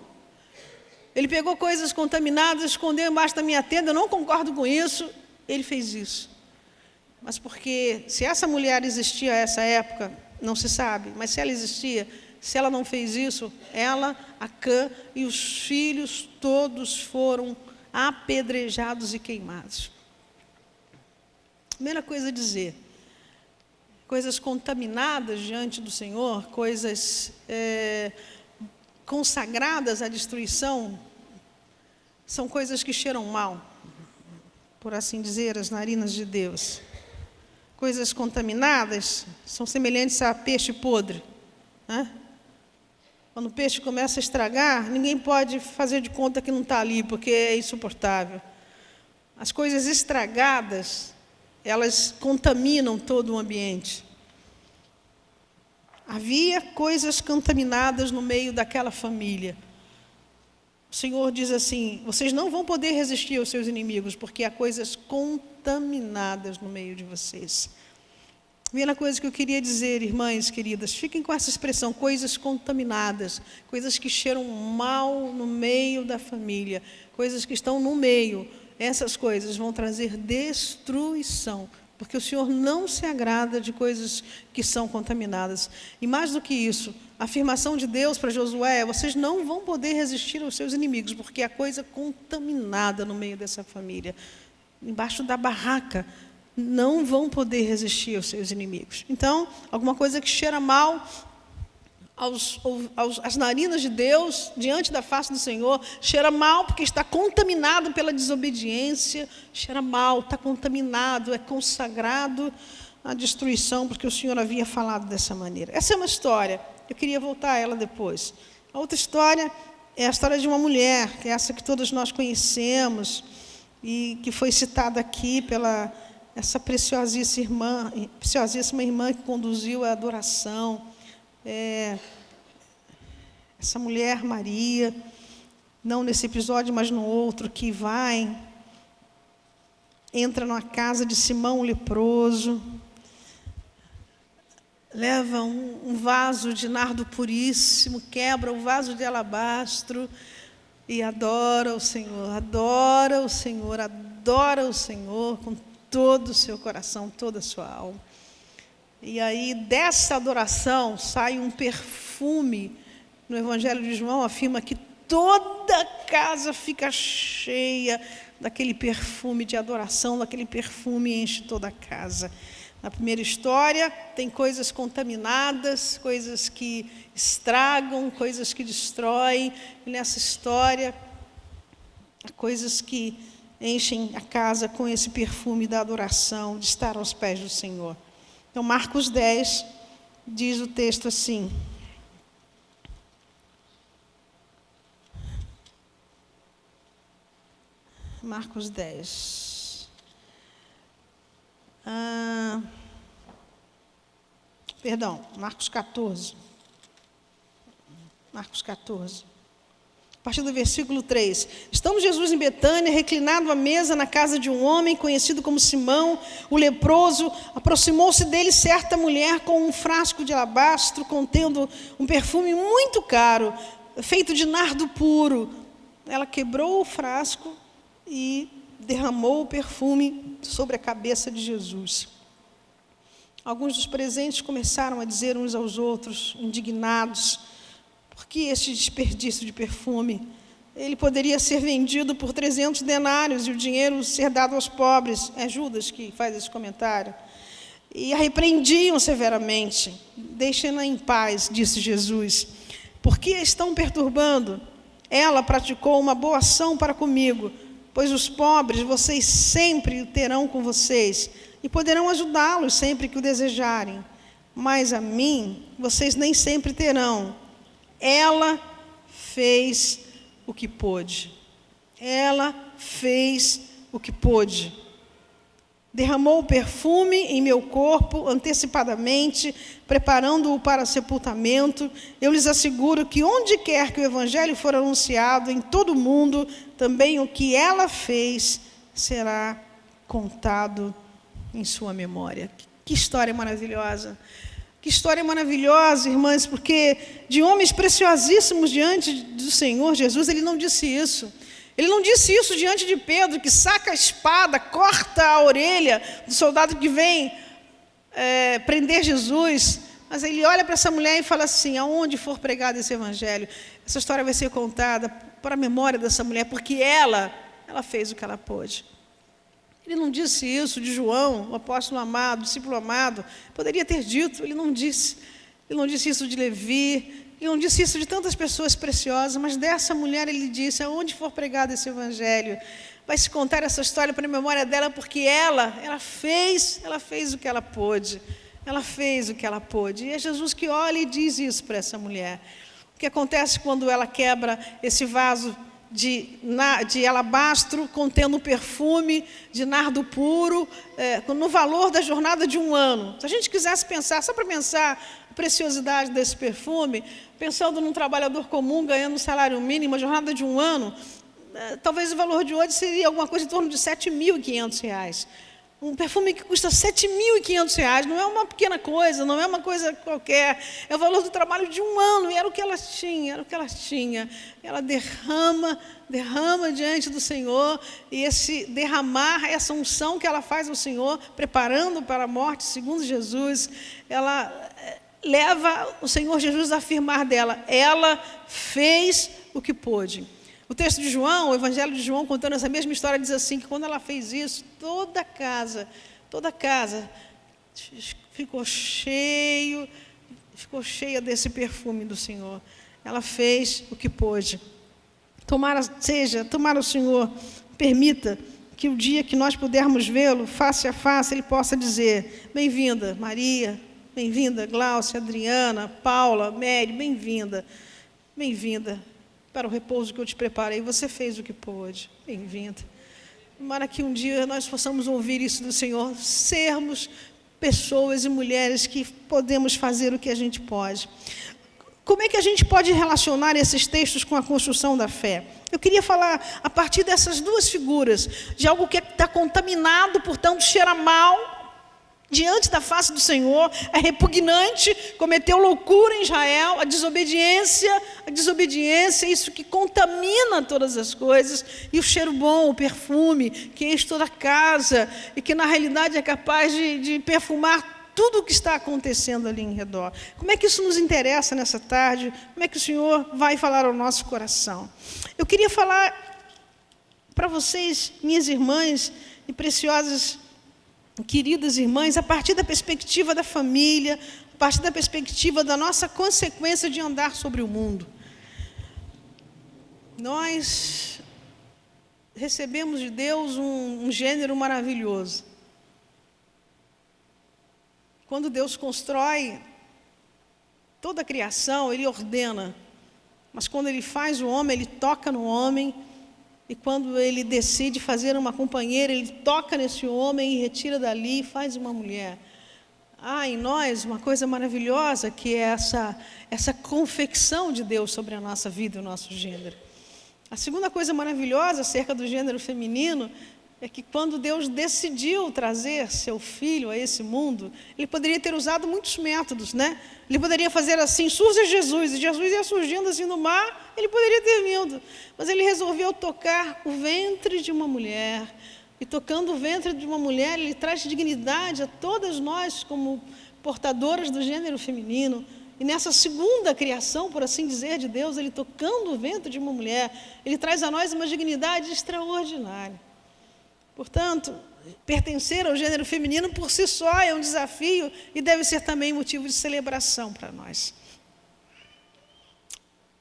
Ele pegou coisas contaminadas, escondeu embaixo da minha tenda, eu não concordo com isso. Ele fez isso. Mas porque, se essa mulher existia a essa época, não se sabe, mas se ela existia, se ela não fez isso, ela, Acã e os filhos todos foram apedrejados e queimados. Primeira coisa a dizer: coisas contaminadas diante do Senhor, coisas consagradas à destruição, são coisas que cheiram mal, por assim dizer, as narinas de Deus. Coisas contaminadas são semelhantes a peixe podre, né? Quando o peixe começa a estragar, ninguém pode fazer de conta que não está ali, porque é insuportável. As coisas estragadas, elas contaminam todo o ambiente. Havia coisas contaminadas no meio daquela família. O Senhor diz assim: vocês não vão poder resistir aos seus inimigos, porque há coisas contaminadas no meio de vocês. Primeira coisa que eu queria dizer, irmãs queridas, fiquem com essa expressão: coisas contaminadas, coisas que cheiram mal no meio da família, coisas que estão no meio. Essas coisas vão trazer destruição, porque o Senhor não se agrada de coisas que são contaminadas. E mais do que isso, a afirmação de Deus para Josué é: vocês não vão poder resistir aos seus inimigos, porque há coisa contaminada no meio dessa família. Embaixo da barraca, não vão poder resistir aos seus inimigos. Então, alguma coisa que cheira mal, às narinas de Deus, diante da face do Senhor, cheira mal porque está contaminado pela desobediência, cheira mal, está contaminado, é consagrado à destruição, porque o Senhor havia falado dessa maneira. Essa é uma história, eu queria voltar a ela depois. A outra história é a história de uma mulher, que é essa que todos nós conhecemos, e que foi citada aqui pela essa preciosíssima irmã que conduziu a adoração. Essa mulher, Maria, não nesse episódio, mas no outro, que entra numa casa de Simão o leproso, leva um vaso de nardo puríssimo, quebra o vaso de alabastro e adora o Senhor, adora o Senhor, adora o Senhor com todo o seu coração, toda a sua alma. E aí, dessa adoração, sai um perfume. No Evangelho de João, afirma que toda a casa fica cheia daquele perfume de adoração, daquele perfume enche toda a casa. Na primeira história, tem coisas contaminadas, coisas que estragam, coisas que destroem. E nessa história, há coisas que enchem a casa com esse perfume da adoração, de estar aos pés do Senhor. Então, Marcos 10, diz o texto assim. Marcos 10. Marcos 14. Marcos 14. A partir do versículo 3. Estando Jesus em Betânia, reclinado à mesa na casa de um homem conhecido como Simão, o leproso, aproximou-se dele certa mulher com um frasco de alabastro contendo um perfume muito caro, feito de nardo puro. Ela quebrou o frasco e derramou o perfume sobre a cabeça de Jesus. Alguns dos presentes começaram a dizer uns aos outros, indignados: por que este desperdício de perfume? Ele poderia ser vendido por 300 denários e o dinheiro ser dado aos pobres. É Judas que faz esse comentário. E a repreendiam severamente. Deixem-na em paz, disse Jesus. Por que a estão perturbando? Ela praticou uma boa ação para comigo, pois os pobres vocês sempre o terão com vocês e poderão ajudá-los sempre que o desejarem. Mas a mim vocês nem sempre terão. Ela fez o que pôde. Ela fez o que pôde. Derramou o perfume em meu corpo antecipadamente, preparando-o para sepultamento. Eu lhes asseguro que onde quer que o Evangelho for anunciado, em todo o mundo, também o que ela fez será contado em sua memória. Que história maravilhosa! Que história maravilhosa, irmãs, porque de homens preciosíssimos diante do Senhor Jesus, ele não disse isso. Ele não disse isso diante de Pedro, que saca a espada, corta a orelha do soldado que vem prender Jesus. Mas ele olha para essa mulher e fala assim: aonde for pregado esse evangelho, essa história vai ser contada para a memória dessa mulher, porque ela fez o que ela pôde. Ele não disse isso de João, o apóstolo amado, o discípulo amado. Poderia ter dito, ele não disse. Ele não disse isso de Levi, ele não disse isso de tantas pessoas preciosas, mas dessa mulher ele disse: aonde for pregado esse evangelho, vai se contar essa história para a memória dela, porque ela fez o que ela pôde. Ela fez o que ela pôde. E é Jesus que olha e diz isso para essa mulher. O que acontece quando ela quebra esse vaso de alabastro contendo perfume de nardo puro, no valor da jornada de um ano? Se a gente quisesse pensar, só para pensar a preciosidade desse perfume, pensando num trabalhador comum ganhando um salário mínimo, a jornada de um ano, talvez o valor de hoje seria alguma coisa em torno de R$ 7.500. Um perfume que custa R$ 7.500, não é uma pequena coisa, não é uma coisa qualquer, é o valor do trabalho de um ano, e era o que ela tinha, Ela derrama diante do Senhor, e esse derramar, essa unção que ela faz ao Senhor, preparando para a morte, segundo Jesus, ela leva o Senhor Jesus a afirmar dela: ela fez o que pôde. O texto de João, o Evangelho de João, contando essa mesma história, diz assim, que quando ela fez isso, toda a casa ficou cheia ficou cheia desse perfume do Senhor. Ela fez o que pôde. Tomara o Senhor permita que o dia que nós pudermos vê-lo face a face, Ele possa dizer: bem-vinda, Maria, bem-vinda, Glaucia, Adriana, Paula, Mary, bem-vinda para o repouso que eu te preparei. Você fez o que pôde, bem-vinda. Tomara que um dia nós possamos ouvir isso do Senhor, sermos pessoas e mulheres que podemos fazer o que a gente pode. Como é que a gente pode relacionar esses textos com a construção da fé? Eu queria falar a partir dessas duas figuras, de algo que está contaminado, portanto cheira mal diante da face do Senhor, é repugnante, cometeu loucura em Israel, a desobediência, isso que contamina todas as coisas, e o cheiro bom, o perfume, que enche toda a casa, e que na realidade é capaz de perfumar tudo o que está acontecendo ali em redor. Como é que isso nos interessa nessa tarde? Como é que o Senhor vai falar ao nosso coração? Eu queria falar para vocês, minhas irmãs e preciosas, queridas irmãs, a partir da perspectiva da família, a partir da perspectiva da nossa consequência de andar sobre o mundo. Nós recebemos de Deus um gênero maravilhoso. Quando Deus constrói toda a criação, Ele ordena. Mas quando Ele faz o homem, Ele toca no homem. E quando Ele decide fazer uma companheira, Ele toca nesse homem e retira dali e faz uma mulher. Há em nós uma coisa maravilhosa, que é essa confecção de Deus sobre a nossa vida e o nosso gênero. A segunda coisa maravilhosa acerca do gênero feminino é que quando Deus decidiu trazer seu filho a esse mundo, Ele poderia ter usado muitos métodos, né? Ele poderia fazer assim: surge Jesus, e Jesus ia surgindo assim no mar, Ele poderia ter vindo. Mas Ele resolveu tocar o ventre de uma mulher, e tocando o ventre de uma mulher, Ele traz dignidade a todas nós como portadoras do gênero feminino. E nessa segunda criação, por assim dizer, de Deus, Ele tocando o ventre de uma mulher, Ele traz a nós uma dignidade extraordinária. Portanto, pertencer ao gênero feminino por si só é um desafio e deve ser também motivo de celebração para nós.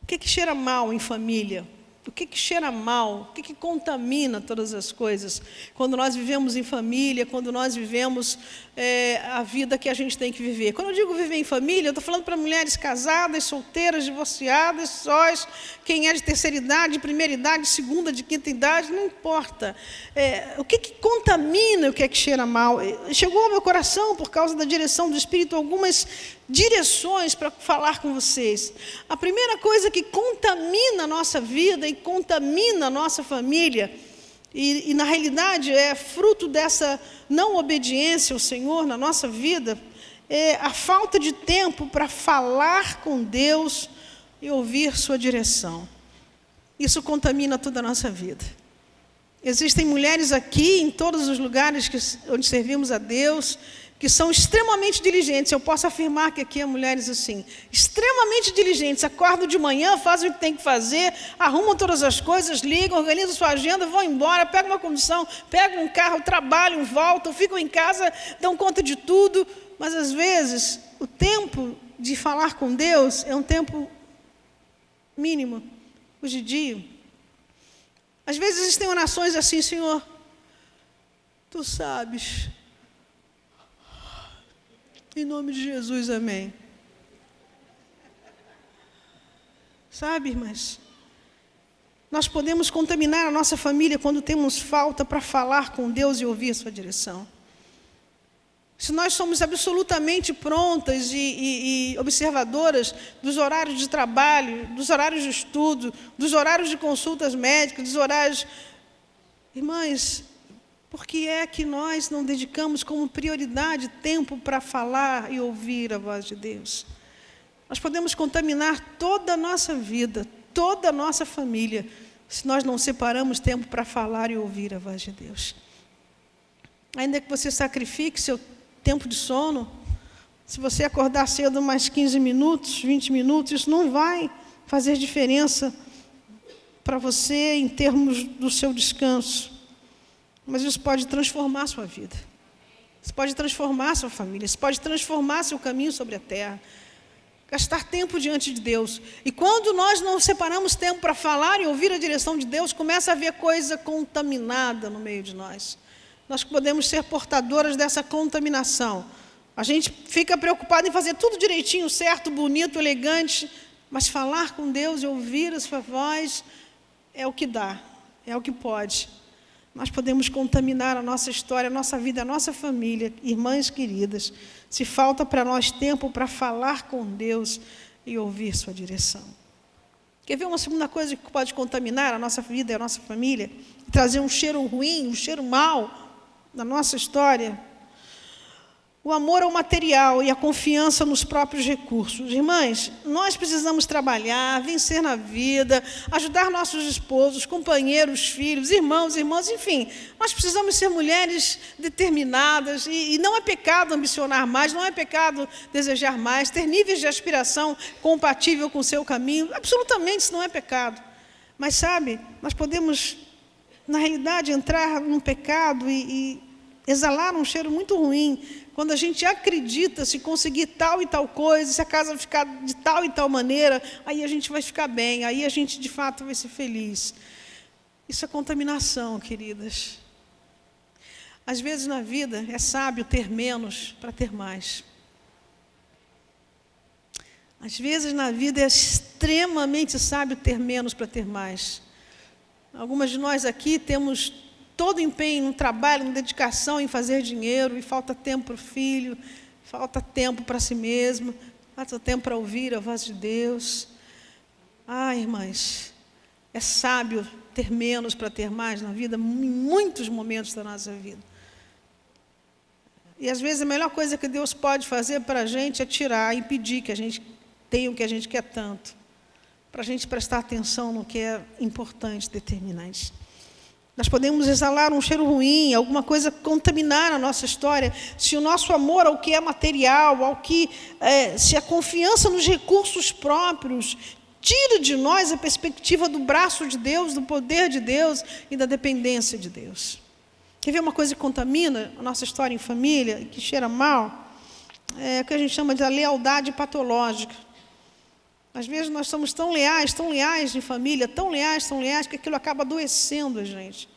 O que cheira mal em família? O que cheira mal? O que contamina todas as coisas? Quando nós vivemos em família, quando nós vivemos a vida que a gente tem que viver. Quando eu digo viver em família, eu estou falando para mulheres casadas, solteiras, divorciadas, sós, quem é de terceira idade, de primeira idade, de segunda, de quinta idade, não importa. O que contamina, o que cheira mal? Chegou ao meu coração, por causa da direção do Espírito, algumas direções para falar com vocês. A primeira coisa que contamina a nossa vida e contamina a nossa família, e na realidade é fruto dessa não obediência ao Senhor na nossa vida, é a falta de tempo para falar com Deus e ouvir sua direção. Isso contamina toda a nossa vida. Existem mulheres aqui, em todos os lugares onde servimos a Deus, que são extremamente diligentes. Eu posso afirmar que aqui há mulheres assim, extremamente diligentes, acordam de manhã, fazem o que tem que fazer, arrumam todas as coisas, ligam, organizam sua agenda, vão embora, pegam uma condução, pegam um carro, trabalham, voltam, ficam em casa, dão conta de tudo, mas às vezes o tempo de falar com Deus é um tempo mínimo, hoje em dia. Às vezes existem orações assim: Senhor, Tu sabes. Em nome de Jesus, amém. Sabe, irmãs? Nós podemos contaminar a nossa família quando temos falta para falar com Deus e ouvir a sua direção. Se nós somos absolutamente prontas e observadoras dos horários de trabalho, dos horários de estudo, dos horários de consultas médicas, dos horários... Irmãs, por que é que nós não dedicamos como prioridade tempo para falar e ouvir a voz de Deus? Nós podemos contaminar toda a nossa vida, toda a nossa família, se nós não separamos tempo para falar e ouvir a voz de Deus. Ainda que você sacrifique seu tempo de sono, se você acordar cedo mais 15 minutos, 20 minutos, isso não vai fazer diferença para você em termos do seu descanso. Mas isso pode transformar a sua vida. Isso pode transformar a sua família. Isso pode transformar seu caminho sobre a terra. Gastar tempo diante de Deus. E quando nós não separamos tempo para falar e ouvir a direção de Deus, começa a haver coisa contaminada no meio de nós. Nós podemos ser portadoras dessa contaminação. A gente fica preocupado em fazer tudo direitinho, certo, bonito, elegante, mas falar com Deus e ouvir a sua voz é o que dá, é o que pode. Nós podemos contaminar a nossa história, a nossa vida, a nossa família, irmãs queridas, se falta para nós tempo para falar com Deus e ouvir sua direção. Quer ver uma segunda coisa que pode contaminar a nossa vida e a nossa família? Trazer um cheiro ruim, um cheiro mau na nossa história? O amor ao material e a confiança nos próprios recursos. Irmãs, nós precisamos trabalhar, vencer na vida, ajudar nossos esposos, companheiros, filhos, irmãos, irmãs, enfim. Nós precisamos ser mulheres determinadas e não é pecado ambicionar mais, não é pecado desejar mais, ter níveis de aspiração compatível com o seu caminho. Absolutamente isso não é pecado. Mas sabe, nós podemos, na realidade, entrar num pecado e exalar um cheiro muito ruim, quando a gente acredita, se conseguir tal e tal coisa, se a casa ficar de tal e tal maneira, aí a gente vai ficar bem, aí a gente de fato vai ser feliz. Isso é contaminação, queridas. Às vezes na vida é sábio ter menos para ter mais. Às vezes na vida é extremamente sábio ter menos para ter mais. Algumas de nós aqui temos todo empenho no trabalho, na dedicação em fazer dinheiro, e falta tempo para o filho, falta tempo para si mesmo, falta tempo para ouvir a voz de Deus. Irmãs, é sábio ter menos para ter mais na vida, em muitos momentos da nossa vida. E às vezes a melhor coisa que Deus pode fazer para a gente é tirar, impedir que a gente tenha o que a gente quer tanto, para a gente prestar atenção no que é importante, determinante. Nós podemos exalar um cheiro ruim, alguma coisa contaminar a nossa história, se o nosso amor ao que é material, se a confiança nos recursos próprios tira de nós a perspectiva do braço de Deus, do poder de Deus e da dependência de Deus. Quer ver uma coisa que contamina a nossa história em família, que cheira mal? É o que a gente chama de a lealdade patológica. Às vezes nós somos tão leais de família, tão leais, que aquilo acaba adoecendo a gente.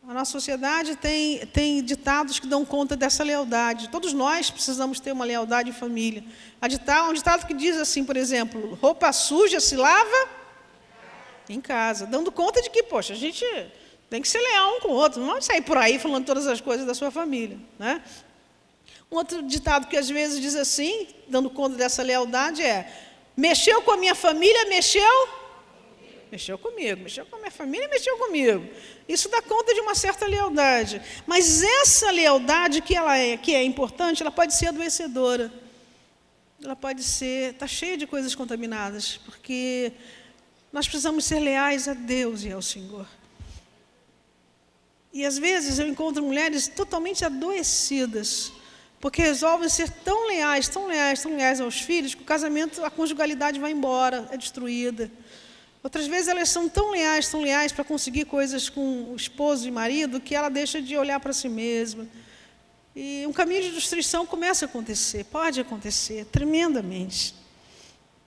A nossa sociedade tem ditados que dão conta dessa lealdade. Todos nós precisamos ter uma lealdade em família. Um ditado que diz assim, por exemplo, roupa suja se lava em casa. Dando conta de que, poxa, a gente tem que ser leal um com o outro. Não vai sair por aí falando todas as coisas da sua família, né? Um outro ditado que às vezes diz assim, dando conta dessa lealdade, é: mexeu com a minha família, mexeu comigo. Mexeu com a minha família, mexeu comigo. Isso dá conta de uma certa lealdade. Mas essa lealdade que é importante, ela pode ser adoecedora. Ela pode ser, está cheia de coisas contaminadas, porque nós precisamos ser leais a Deus e ao Senhor. E às vezes eu encontro mulheres totalmente adoecidas, porque resolvem ser tão leais aos filhos, que o casamento, a conjugalidade vai embora, é destruída. Outras vezes elas são tão leais para conseguir coisas com o esposo e marido, que ela deixa de olhar para si mesma. E um caminho de destruição começa a acontecer, pode acontecer, tremendamente.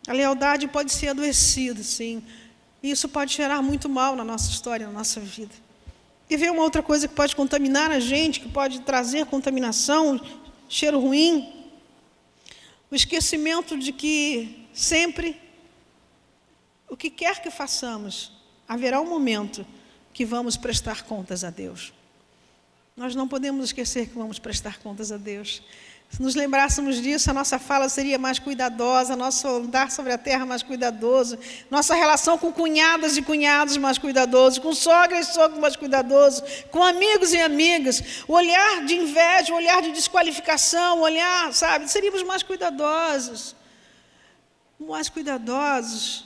A lealdade pode ser adoecida, sim. E isso pode cheirar muito mal na nossa história, na nossa vida. E ver uma outra coisa que pode contaminar a gente, que pode trazer contaminação, cheiro ruim, o esquecimento de que sempre, o que quer que façamos, haverá um momento que vamos prestar contas a Deus. Nós não podemos esquecer que vamos prestar contas a Deus. Se nos lembrássemos disso, a nossa fala seria mais cuidadosa, nosso andar sobre a terra mais cuidadoso, nossa relação com cunhadas e cunhados mais cuidadoso, com sogras e sogros mais cuidadoso, com amigos e amigas, o olhar de inveja, o olhar de desqualificação, seríamos mais cuidadosos.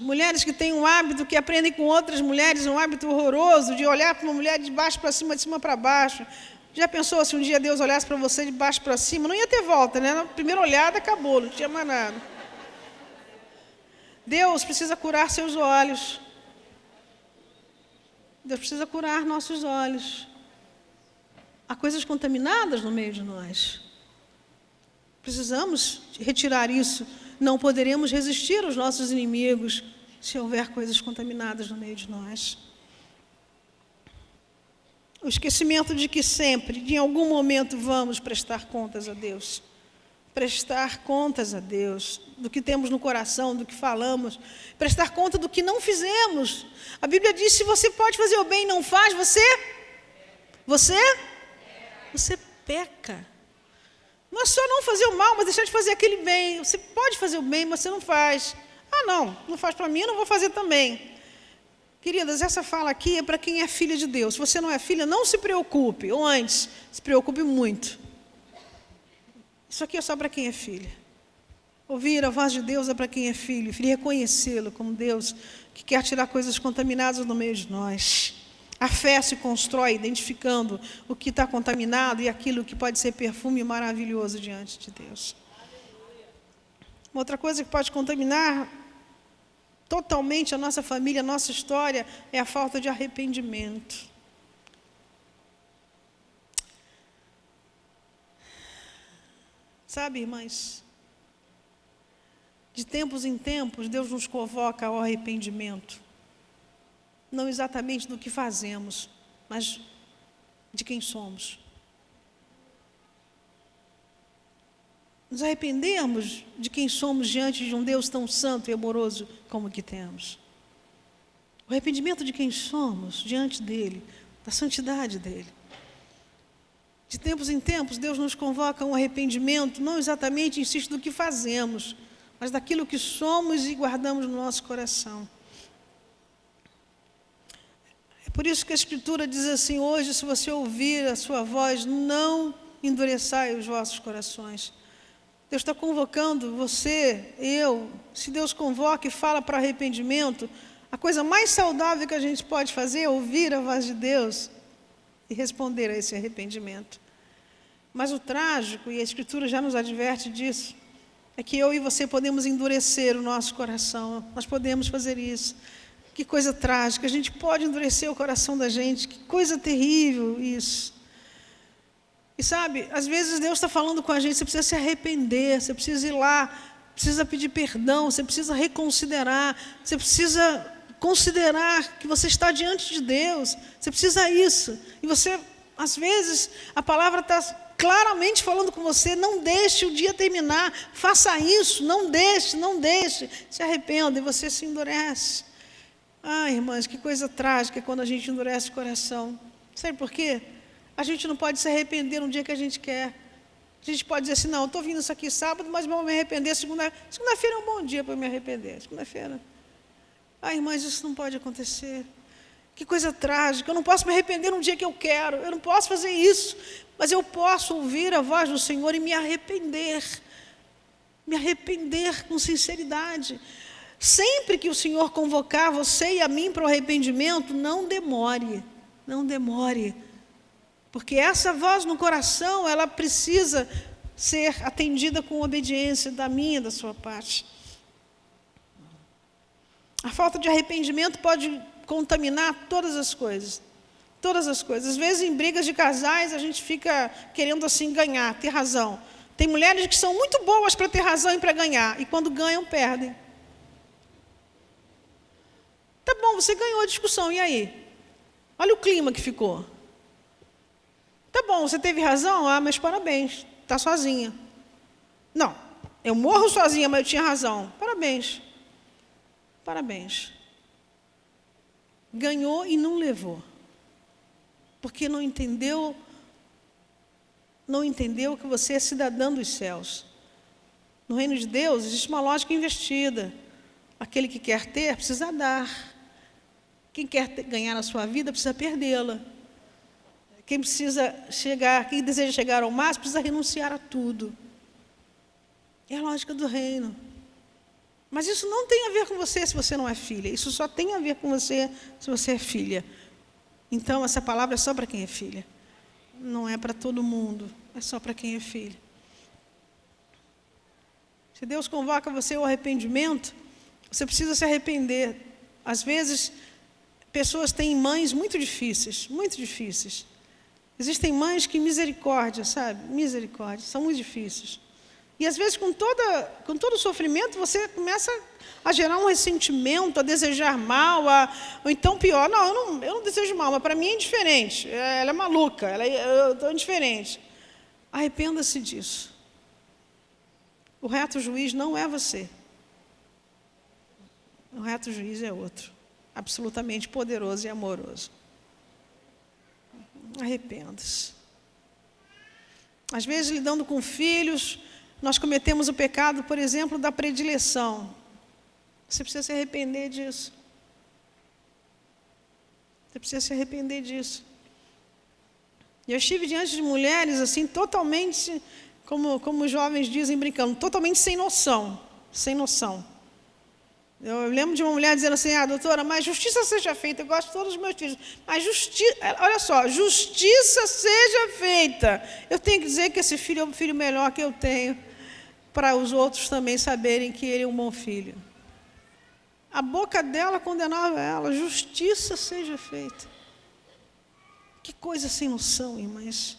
Mulheres que têm um hábito, que aprendem com outras mulheres, um hábito horroroso de olhar para uma mulher de baixo para cima, de cima para baixo. Já pensou se um dia Deus olhasse para você de baixo para cima? Não ia ter volta, né? Na primeira olhada, acabou, não tinha mais nada. Deus precisa curar seus olhos. Deus precisa curar nossos olhos. Há coisas contaminadas no meio de nós. Precisamos retirar isso. Não poderemos resistir aos nossos inimigos se houver coisas contaminadas no meio de nós. O esquecimento de que sempre, em algum momento, vamos prestar contas a Deus. Prestar contas a Deus do que temos no coração, do que falamos. Prestar conta do que não fizemos. A Bíblia diz, se você pode fazer o bem e não faz, você peca. Não é só não fazer o mal, mas deixar de fazer aquele bem. Você pode fazer o bem, mas você não faz. Ah, não faz para mim, eu não vou fazer também. Queridas, essa fala aqui é para quem é filha de Deus. Se você não é filha, não se preocupe. Ou antes, se preocupe muito. Isso aqui é só para quem é filha. Ouvir a voz de Deus é para quem é filho. E reconhecê-lo como Deus que quer tirar coisas contaminadas no meio de nós. A fé se constrói identificando o que está contaminado e aquilo que pode ser perfume maravilhoso diante de Deus. Uma outra coisa que pode contaminar totalmente a nossa família, a nossa história, é a falta de arrependimento. Sabe, irmãs, de tempos em tempos, Deus nos convoca ao arrependimento. Não exatamente do que fazemos, mas de quem somos. Nos arrependemos de quem somos diante de um Deus tão santo e amoroso como o que temos. O arrependimento de quem somos diante dEle, da santidade dEle. De tempos em tempos, Deus nos convoca a um arrependimento, não exatamente, insisto, do que fazemos, mas daquilo que somos e guardamos no nosso coração. É por isso que a Escritura diz assim, hoje, se você ouvir a sua voz, não endureçai os vossos corações. Deus está convocando você, eu. Se Deus convoca e fala para arrependimento, a coisa mais saudável que a gente pode fazer é ouvir a voz de Deus e responder a esse arrependimento. Mas o trágico, e a Escritura já nos adverte disso, é que eu e você podemos endurecer o nosso coração. Nós podemos fazer isso. Que coisa trágica, a gente pode endurecer o coração da gente. Que coisa terrível isso. E sabe, às vezes Deus está falando com a gente, você precisa se arrepender, você precisa ir lá, precisa pedir perdão, você precisa reconsiderar, você precisa considerar que você está diante de Deus, você precisa isso. E você, às vezes, a palavra está claramente falando com você, não deixe o dia terminar, faça isso, não deixe, se arrependa e você se endurece. Ah, irmãs, que coisa trágica quando a gente endurece o coração. Sabe por quê? A gente não pode se arrepender no dia que a gente quer. A gente pode dizer assim, não, eu estou vindo isso aqui sábado, mas vou me arrepender segunda-feira é um bom dia para me arrepender. Segunda-feira. Ah, irmãs, isso não pode acontecer. Que coisa trágica. Eu não posso me arrepender no dia que eu quero. Eu não posso fazer isso. Mas eu posso ouvir a voz do Senhor e me arrepender. Me arrepender com sinceridade. Sempre que o Senhor convocar você e a mim para o arrependimento, não demore. Não demore. Porque essa voz no coração, ela precisa ser atendida com obediência da minha e da sua parte. A falta de arrependimento pode contaminar todas as coisas. Todas as coisas. Às vezes, em brigas de casais, a gente fica querendo assim ganhar, ter razão. Tem mulheres que são muito boas para ter razão e para ganhar. E quando ganham, perdem. Tá bom, você ganhou a discussão, e aí? Olha o clima que ficou. Tá bom, você teve razão? Ah, mas parabéns, está sozinha. Não, eu morro sozinha, mas eu tinha razão. Parabéns. Parabéns. Ganhou e não levou. Porque não entendeu que você é cidadã dos céus. No reino de Deus existe uma lógica investida. Aquele que quer ter, precisa dar. Quem quer ganhar na sua vida, precisa perdê-la. Quem deseja chegar ao máximo, precisa renunciar a tudo. É a lógica do reino. Mas isso não tem a ver com você se você não é filha. Isso só tem a ver com você se você é filha. Então, essa palavra é só para quem é filha. Não é para todo mundo. É só para quem é filha. Se Deus convoca você ao arrependimento, você precisa se arrepender. Às vezes, pessoas têm mães muito difíceis, muito difíceis. Existem mães que misericórdia, sabe? Misericórdia, são muito difíceis. E às vezes, com todo o sofrimento, você começa a gerar um ressentimento, a desejar mal, ou então pior, não, eu não desejo mal, mas para mim é indiferente, ela é maluca, eu estou indiferente. Arrependa-se disso. O reto juiz não é você. O reto juiz é outro, absolutamente poderoso e amoroso. Arrependa-se. Às vezes, lidando com filhos, nós cometemos o pecado, por exemplo, da predileção. Você precisa se arrepender disso. Você precisa se arrepender disso. E eu estive diante de mulheres, assim, totalmente, como os jovens dizem brincando, totalmente sem noção. Sem noção. Eu lembro de uma mulher dizendo assim, doutora, mas justiça seja feita, eu gosto de todos os meus filhos, mas olha só, justiça seja feita. Eu tenho que dizer que esse filho é o filho melhor que eu tenho, para os outros também saberem que ele é um bom filho. A boca dela condenava ela, justiça seja feita. Que coisa sem noção, irmãs.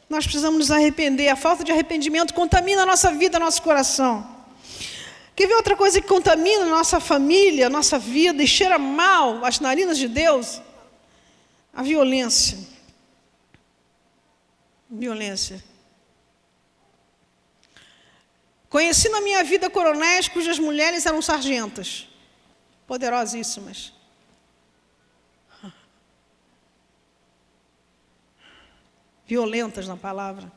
Nós precisamos nos arrepender, a falta de arrependimento contamina a nossa vida, nosso coração. Quer ver outra coisa que contamina a nossa família, a nossa vida e cheira mal as narinas de Deus? A violência. Violência. Conheci na minha vida coronéis cujas mulheres eram sargentas, poderosíssimas. Violentas na palavra.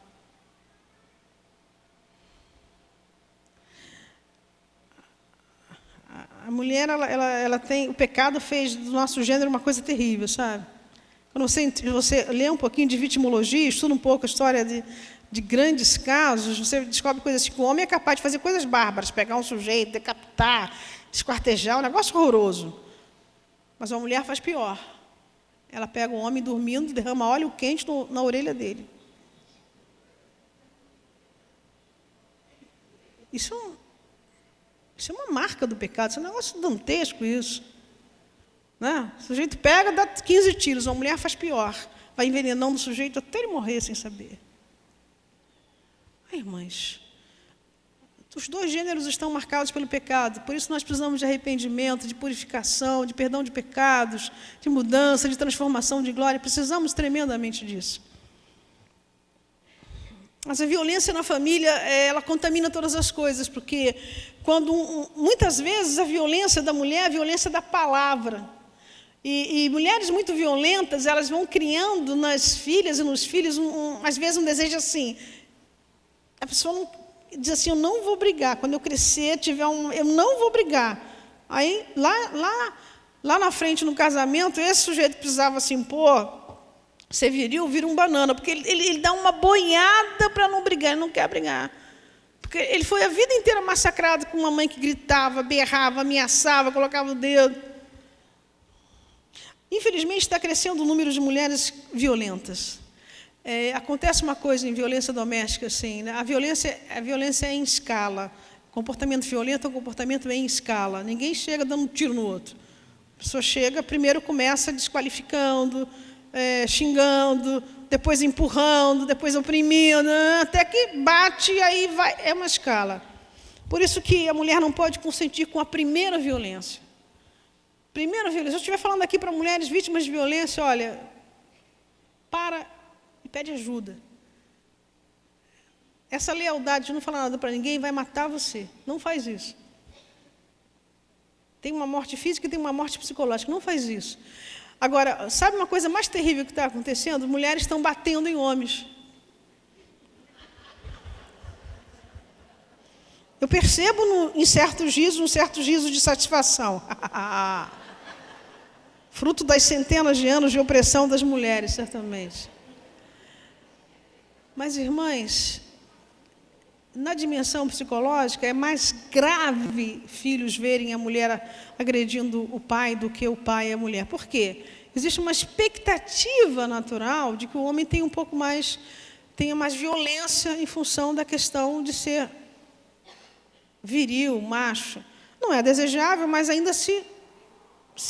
A mulher, ela tem, o pecado fez do nosso gênero uma coisa terrível, sabe? Quando você lê um pouquinho de vitimologia, estuda um pouco a história de grandes casos, você descobre coisas assim, que o homem é capaz de fazer coisas bárbaras, pegar um sujeito, decapitar, esquartejar, um negócio horroroso. Mas uma mulher faz pior. Ela pega um homem dormindo, derrama óleo quente na orelha dele. Isso é uma marca do pecado, isso é um negócio dantesco isso. Né? O sujeito pega, dá 15 tiros, a mulher faz pior. Vai envenenando o sujeito até ele morrer sem saber. Irmãs, os dois gêneros estão marcados pelo pecado, por isso nós precisamos de arrependimento, de purificação, de perdão de pecados, de mudança, de transformação de glória, precisamos tremendamente disso. Mas a violência na família, ela contamina todas as coisas, porque muitas vezes a violência da mulher é a violência da palavra. E mulheres muito violentas, elas vão criando nas filhas e nos filhos, às vezes, um desejo assim. A pessoa não, diz assim, eu não vou brigar. Quando eu crescer, eu não vou brigar. Aí, lá na frente, no casamento, esse sujeito precisava se impor, ser viril, vira um banana, porque ele dá uma boiada para não brigar, ele não quer brigar. Porque ele foi a vida inteira massacrado com uma mãe que gritava, berrava, ameaçava, colocava o dedo. Infelizmente, está crescendo o número de mulheres violentas. Acontece uma coisa em violência doméstica, assim, né? A violência é em escala. Comportamento violento é um comportamento em escala. Ninguém chega dando um tiro no outro. A pessoa chega, primeiro começa desqualificando, xingando, depois empurrando, depois oprimindo, até que bate e aí vai. É uma escala. Por isso que a mulher não pode consentir com a primeira violência. Primeira violência. Se eu estiver falando aqui para mulheres vítimas de violência, olha, para e pede ajuda. Essa lealdade de não falar nada para ninguém vai matar você. Não faz isso. Tem uma morte física e tem uma morte psicológica. Não faz isso. Agora, sabe uma coisa mais terrível que está acontecendo? Mulheres estão batendo em homens. Eu percebo em certos risos, um certo riso de satisfação. Fruto das centenas de anos de opressão das mulheres, certamente. Mas, irmãs, na dimensão psicológica, é mais grave filhos verem a mulher agredindo o pai do que o pai e a mulher. Por quê? Existe uma expectativa natural de que o homem tenha mais violência em função da questão de ser viril, macho. Não é desejável, mas ainda se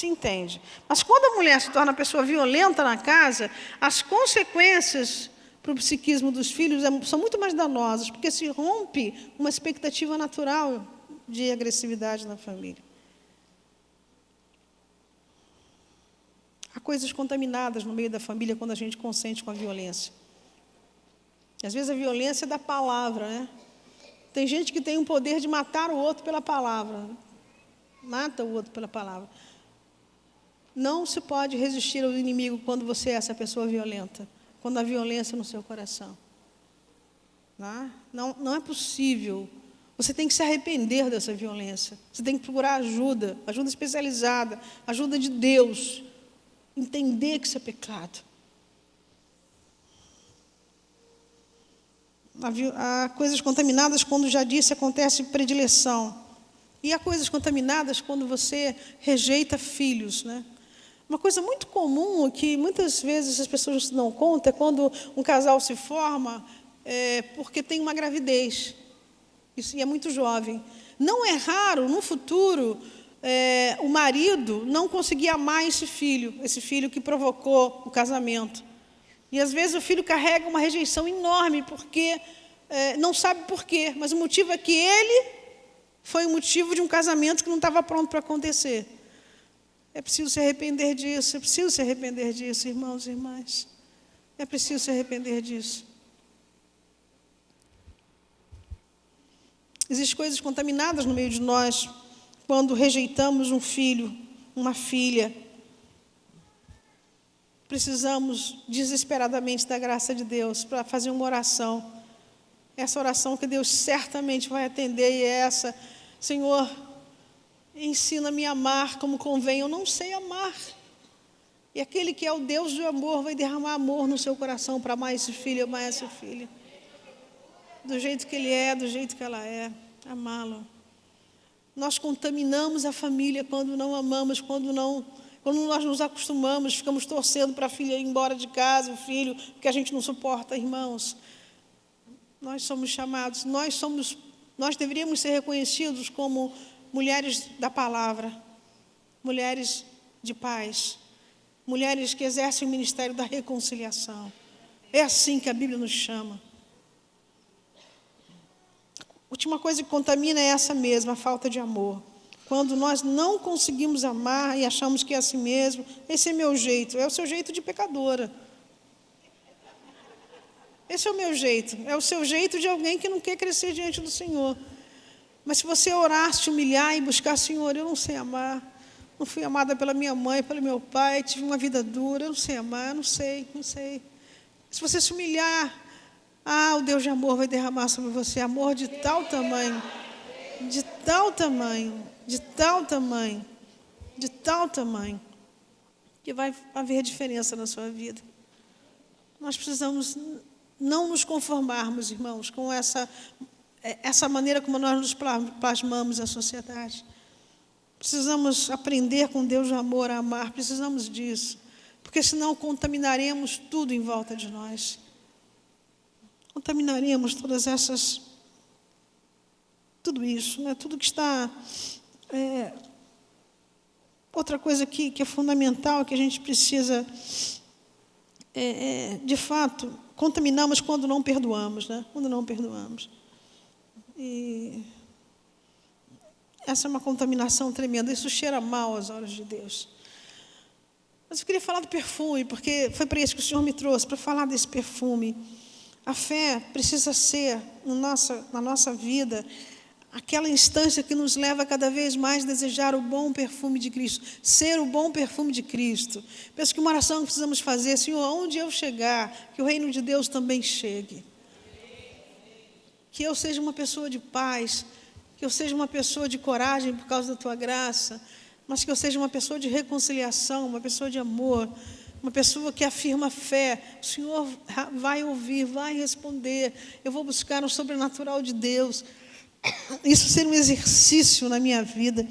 entende. Mas quando a mulher se torna uma pessoa violenta na casa, as consequências para o psiquismo dos filhos são muito mais danosas, porque se rompe uma expectativa natural de agressividade na família. Há coisas contaminadas no meio da família quando a gente consente com a violência. Às vezes a violência é da palavra, né? Tem gente que tem o poder de matar o outro pela palavra. Mata o outro pela palavra. Não se pode resistir ao inimigo quando você é essa pessoa violenta. Quando há violência no seu coração. Não é possível. Você tem que se arrepender dessa violência. Você tem que procurar ajuda especializada, ajuda de Deus. Entender que isso é pecado. Há coisas contaminadas quando, já disse, acontece predileção. E há coisas contaminadas quando você rejeita filhos, né? Uma coisa muito comum, que muitas vezes as pessoas não se dão conta, é quando um casal se forma porque tem uma gravidez. Isso é muito jovem. Não é raro, no futuro, o marido não conseguir amar esse filho que provocou o casamento. E, às vezes, o filho carrega uma rejeição enorme, porque não sabe por quê, mas o motivo é que ele foi o motivo de um casamento que não estava pronto para acontecer. É preciso se arrepender disso, irmãos e irmãs. É preciso se arrepender disso. Existem coisas contaminadas no meio de nós quando rejeitamos um filho, uma filha. Precisamos desesperadamente da graça de Deus para fazer uma oração. Essa oração que Deus certamente vai atender e é essa: Senhor, ensina-me a amar como convém. Eu não sei amar. E aquele que é o Deus do amor vai derramar amor no seu coração para amar esse filho, amar essa filha. Do jeito que ele é, do jeito que ela é. Amá-lo. Nós contaminamos a família quando não amamos, quando nós nos acostumamos, ficamos torcendo para a filha ir embora de casa, o filho, porque a gente não suporta, irmãos. Nós somos chamados, nós deveríamos ser reconhecidos como mulheres da palavra, mulheres de paz, mulheres que exercem o ministério da reconciliação. É assim que a Bíblia nos chama. A última coisa que contamina é essa mesma, a falta de amor. Quando nós não conseguimos amar e achamos que é assim mesmo, esse é meu jeito, é o seu jeito de pecadora. Esse é o meu jeito, é o seu jeito de alguém que não quer crescer diante do Senhor. Mas se você orar, se humilhar e buscar, Senhor, eu não sei amar, não fui amada pela minha mãe, pelo meu pai, tive uma vida dura, eu não sei amar, não sei. Se você se humilhar, o Deus de amor vai derramar sobre você amor de tal tamanho, que vai haver diferença na sua vida. Nós precisamos não nos conformarmos, irmãos, com essa maneira como nós nos plasmamos na sociedade. Precisamos aprender com Deus de amor a amar, precisamos disso, porque senão contaminaremos tudo em volta de nós. Contaminaremos tudo isso, né? Tudo que está... outra coisa que é fundamental, que a gente precisa, de fato, contaminamos quando não perdoamos, né? Quando não perdoamos. E essa é uma contaminação tremenda, isso cheira mal às olhos de Deus. Mas eu queria falar do perfume, porque foi para isso que o Senhor me trouxe, para falar desse perfume. A fé precisa ser, na nossa vida, aquela instância que nos leva cada vez mais a desejar o bom perfume de Cristo, ser o bom perfume de Cristo. Penso que uma oração que precisamos fazer: Senhor, aonde eu chegar, que o reino de Deus também chegue. Que eu seja uma pessoa de paz, que eu seja uma pessoa de coragem por causa da Tua graça, mas que eu seja uma pessoa de reconciliação, uma pessoa de amor, uma pessoa que afirma fé. O Senhor vai ouvir, vai responder. Eu vou buscar o sobrenatural de Deus. Isso ser um exercício na minha vida,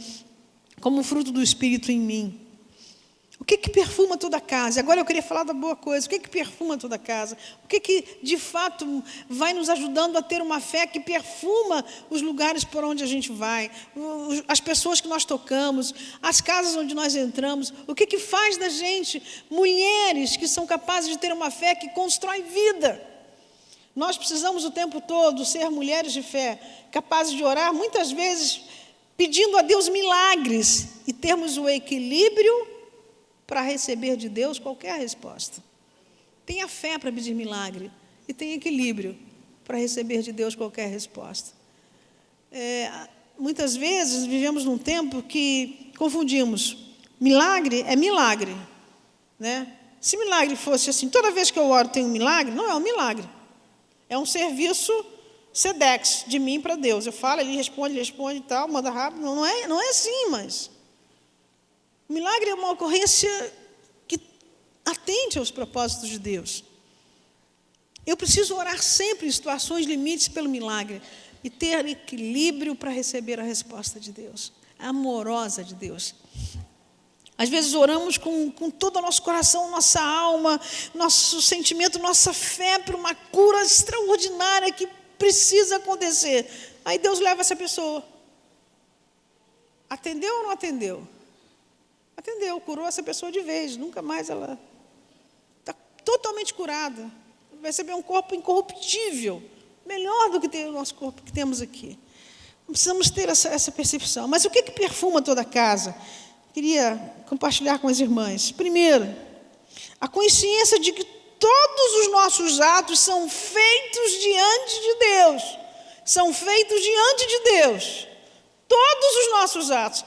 como fruto do Espírito em mim. O que perfuma toda a casa? Agora eu queria falar da boa coisa. O que perfuma toda a casa? O que de fato vai nos ajudando a ter uma fé que perfuma os lugares por onde a gente vai, as pessoas que nós tocamos, as casas onde nós entramos? O que faz da gente mulheres que são capazes de ter uma fé que constrói vida? Nós precisamos o tempo todo ser mulheres de fé, capazes de orar, muitas vezes pedindo a Deus milagres e termos o equilíbrio para receber de Deus qualquer resposta. Tenha fé para pedir milagre e tenha equilíbrio para receber de Deus qualquer resposta. Muitas vezes vivemos num tempo que confundimos. Milagre é milagre, né? Se milagre fosse assim, toda vez que eu oro tem um milagre, não é um milagre. É um serviço SEDEX, de mim para Deus. Eu falo, ele responde e tal, manda rápido. Não é assim, mas... O milagre é uma ocorrência que atende aos propósitos de Deus. Eu preciso orar sempre em situações limites pelo milagre e ter equilíbrio para receber a resposta de Deus, a amorosa de Deus. Às vezes oramos com todo o nosso coração, nossa alma, nosso sentimento, nossa fé para uma cura extraordinária que precisa acontecer. Aí Deus leva essa pessoa. Atendeu ou não atendeu? Atendeu, curou essa pessoa de vez. Nunca mais ela está totalmente curada. Vai receber um corpo incorruptível, melhor do que o nosso corpo que temos aqui. Precisamos ter essa percepção. Mas o que perfuma toda a casa? Queria compartilhar com as irmãs. Primeiro, a consciência de que todos os nossos atos são feitos diante de Deus. São feitos diante de Deus. Todos os nossos atos.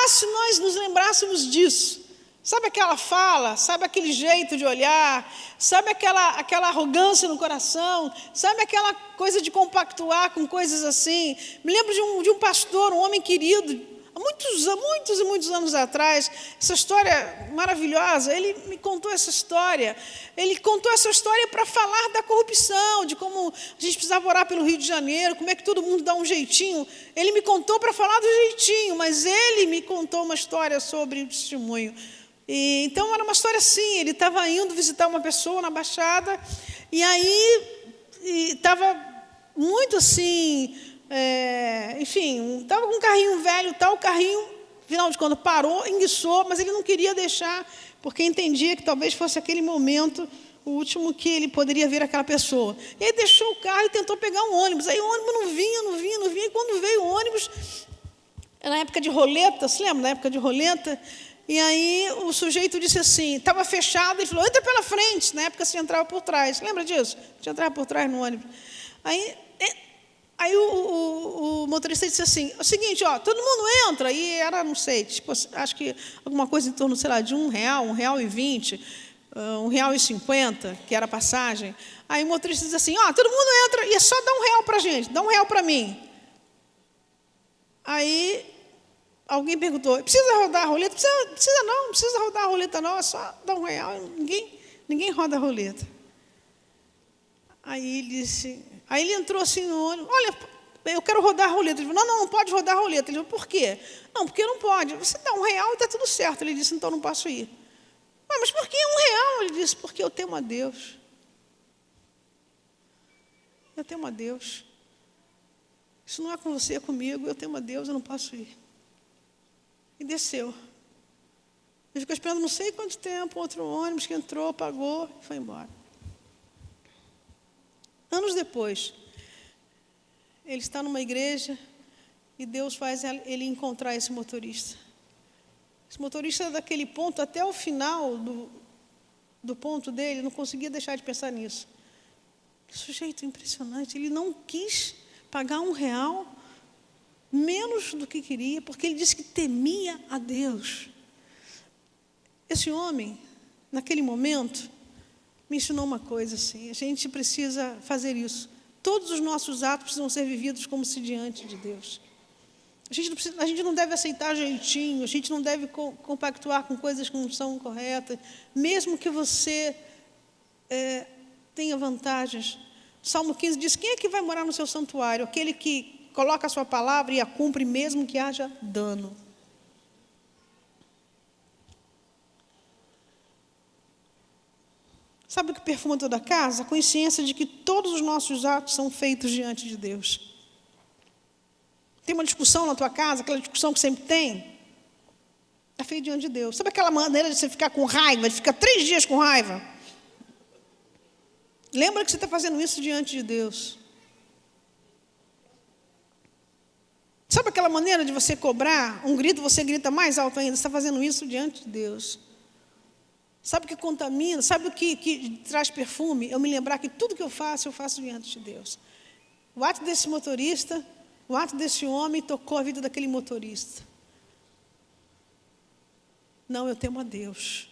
Se nós nos lembrássemos disso. Sabe aquela fala, sabe aquele jeito de olhar, sabe aquela arrogância no coração, sabe aquela coisa de compactuar com coisas assim. Me lembro de um pastor, um homem querido, há muitos anos atrás, essa história maravilhosa, ele me contou essa história. Ele contou essa história para falar da corrupção, de como a gente precisava orar pelo Rio de Janeiro, como é que todo mundo dá um jeitinho. Ele me contou para falar do jeitinho, mas ele me contou uma história sobre o testemunho. Então, era uma história assim, ele estava indo visitar uma pessoa na Baixada, e aí estava muito assim, enfim, estava com um carrinho velho, tal, o carrinho, afinal de contas, parou, enguiçou, mas ele não queria deixar, porque entendia que talvez fosse aquele momento, o último que ele poderia ver aquela pessoa. E aí deixou o carro e tentou pegar um ônibus, aí o ônibus não vinha, e quando veio o ônibus, na época de roleta, se lembra, na época de roleta, e aí o sujeito disse assim, estava fechado, ele falou, entra pela frente, na época você entrava por trás, lembra disso? Você entrava por trás no ônibus. Aí o motorista disse assim, é o seguinte, todo mundo entra, e era, não sei, tipo, acho que alguma coisa em torno, sei lá, de R$1, R$1,20, R$1,50, que era a passagem. Aí o motorista disse assim, todo mundo entra, e é só dar R$1 para a gente, dá R$1 para mim. Aí alguém perguntou, precisa rodar a roleta? Não precisa rodar a roleta não, é só dar R$1, ninguém roda a roleta. Aí ele entrou assim no ônibus, olha, eu quero rodar a roleta. Ele falou, não pode rodar a roleta. Ele falou, por quê? Não, porque não pode. Você dá R$1 e está tudo certo. Ele disse, então não posso ir. Mas por que R$1? Ele disse, porque eu temo a Deus. Eu temo a Deus. Isso não é com você, é comigo. Eu temo a Deus, eu não posso ir. E desceu. Ele ficou esperando não sei quanto tempo, outro ônibus que entrou, pagou e foi embora. Anos depois, ele está numa igreja e Deus faz ele encontrar esse motorista. Esse motorista, daquele ponto até o final do ponto dele, não conseguia deixar de pensar nisso. Que sujeito impressionante. Ele não quis pagar R$1, menos do que queria, porque ele disse que temia a Deus. Esse homem, naquele momento, me ensinou uma coisa assim, a gente precisa fazer isso. Todos os nossos atos precisam ser vividos como se diante de Deus. A gente não deve aceitar jeitinho, a gente não deve compactuar com coisas que não são corretas, mesmo que você tenha vantagens. Salmo 15 diz, quem é que vai morar no seu santuário? Aquele que coloca a sua palavra e a cumpre, mesmo que haja dano. Sabe o que perfuma toda a casa? A consciência de que todos os nossos atos são feitos diante de Deus. Tem uma discussão na tua casa, aquela discussão que sempre tem, é feita diante de Deus. Sabe aquela maneira de você ficar com raiva, de ficar 3 dias com raiva? Lembra que você está fazendo isso diante de Deus. Sabe aquela maneira de você cobrar um grito, você grita mais alto ainda? Você está fazendo isso diante de Deus. Sabe o que contamina? Sabe o que traz perfume? Eu me lembrar que tudo que eu faço diante de Deus. O ato desse motorista, o ato desse homem tocou a vida daquele motorista. Não, eu temo a Deus.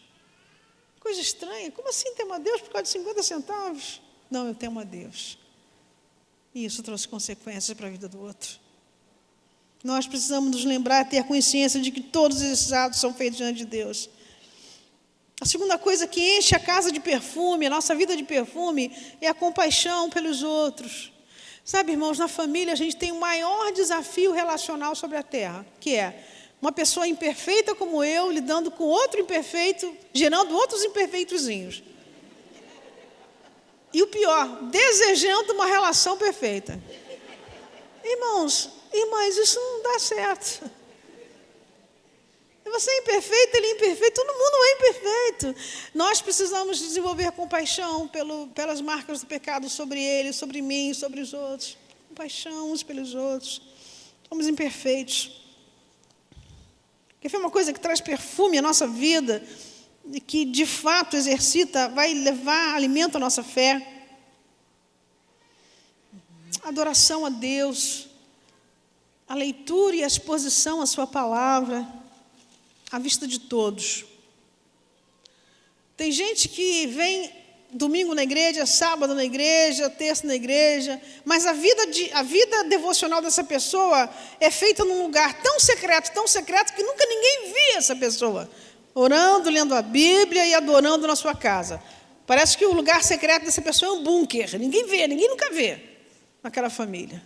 Coisa estranha. Como assim temo a Deus por causa de 50 centavos? Não, eu temo a Deus. E isso trouxe consequências para a vida do outro. Nós precisamos nos lembrar, ter consciência de que todos esses atos são feitos diante de Deus. A segunda coisa que enche a casa de perfume, a nossa vida de perfume, é a compaixão pelos outros. Sabe, irmãos, na família a gente tem o maior desafio relacional sobre a terra, que é uma pessoa imperfeita como eu, lidando com outro imperfeito, gerando outros imperfeitozinhos. E o pior, desejando uma relação perfeita. Irmãos, irmãs, isso não dá certo. Você é imperfeito, ele é imperfeito, todo mundo é imperfeito. Nós precisamos desenvolver compaixão pelas marcas do pecado sobre ele, sobre mim, sobre os outros. Compaixão uns pelos outros. Somos imperfeitos. Quer ver uma coisa que traz perfume à nossa vida, e que de fato exercita, vai levar alimento à nossa fé? Adoração a Deus, a leitura e a exposição à sua palavra, à vista de todos. Tem gente que vem domingo na igreja, sábado na igreja, terça na igreja, mas a vida devocional dessa pessoa é feita num lugar tão secreto que nunca ninguém via essa pessoa orando, lendo a Bíblia e adorando na sua casa. Parece que o lugar secreto dessa pessoa é um bunker. Ninguém vê, ninguém nunca vê naquela família.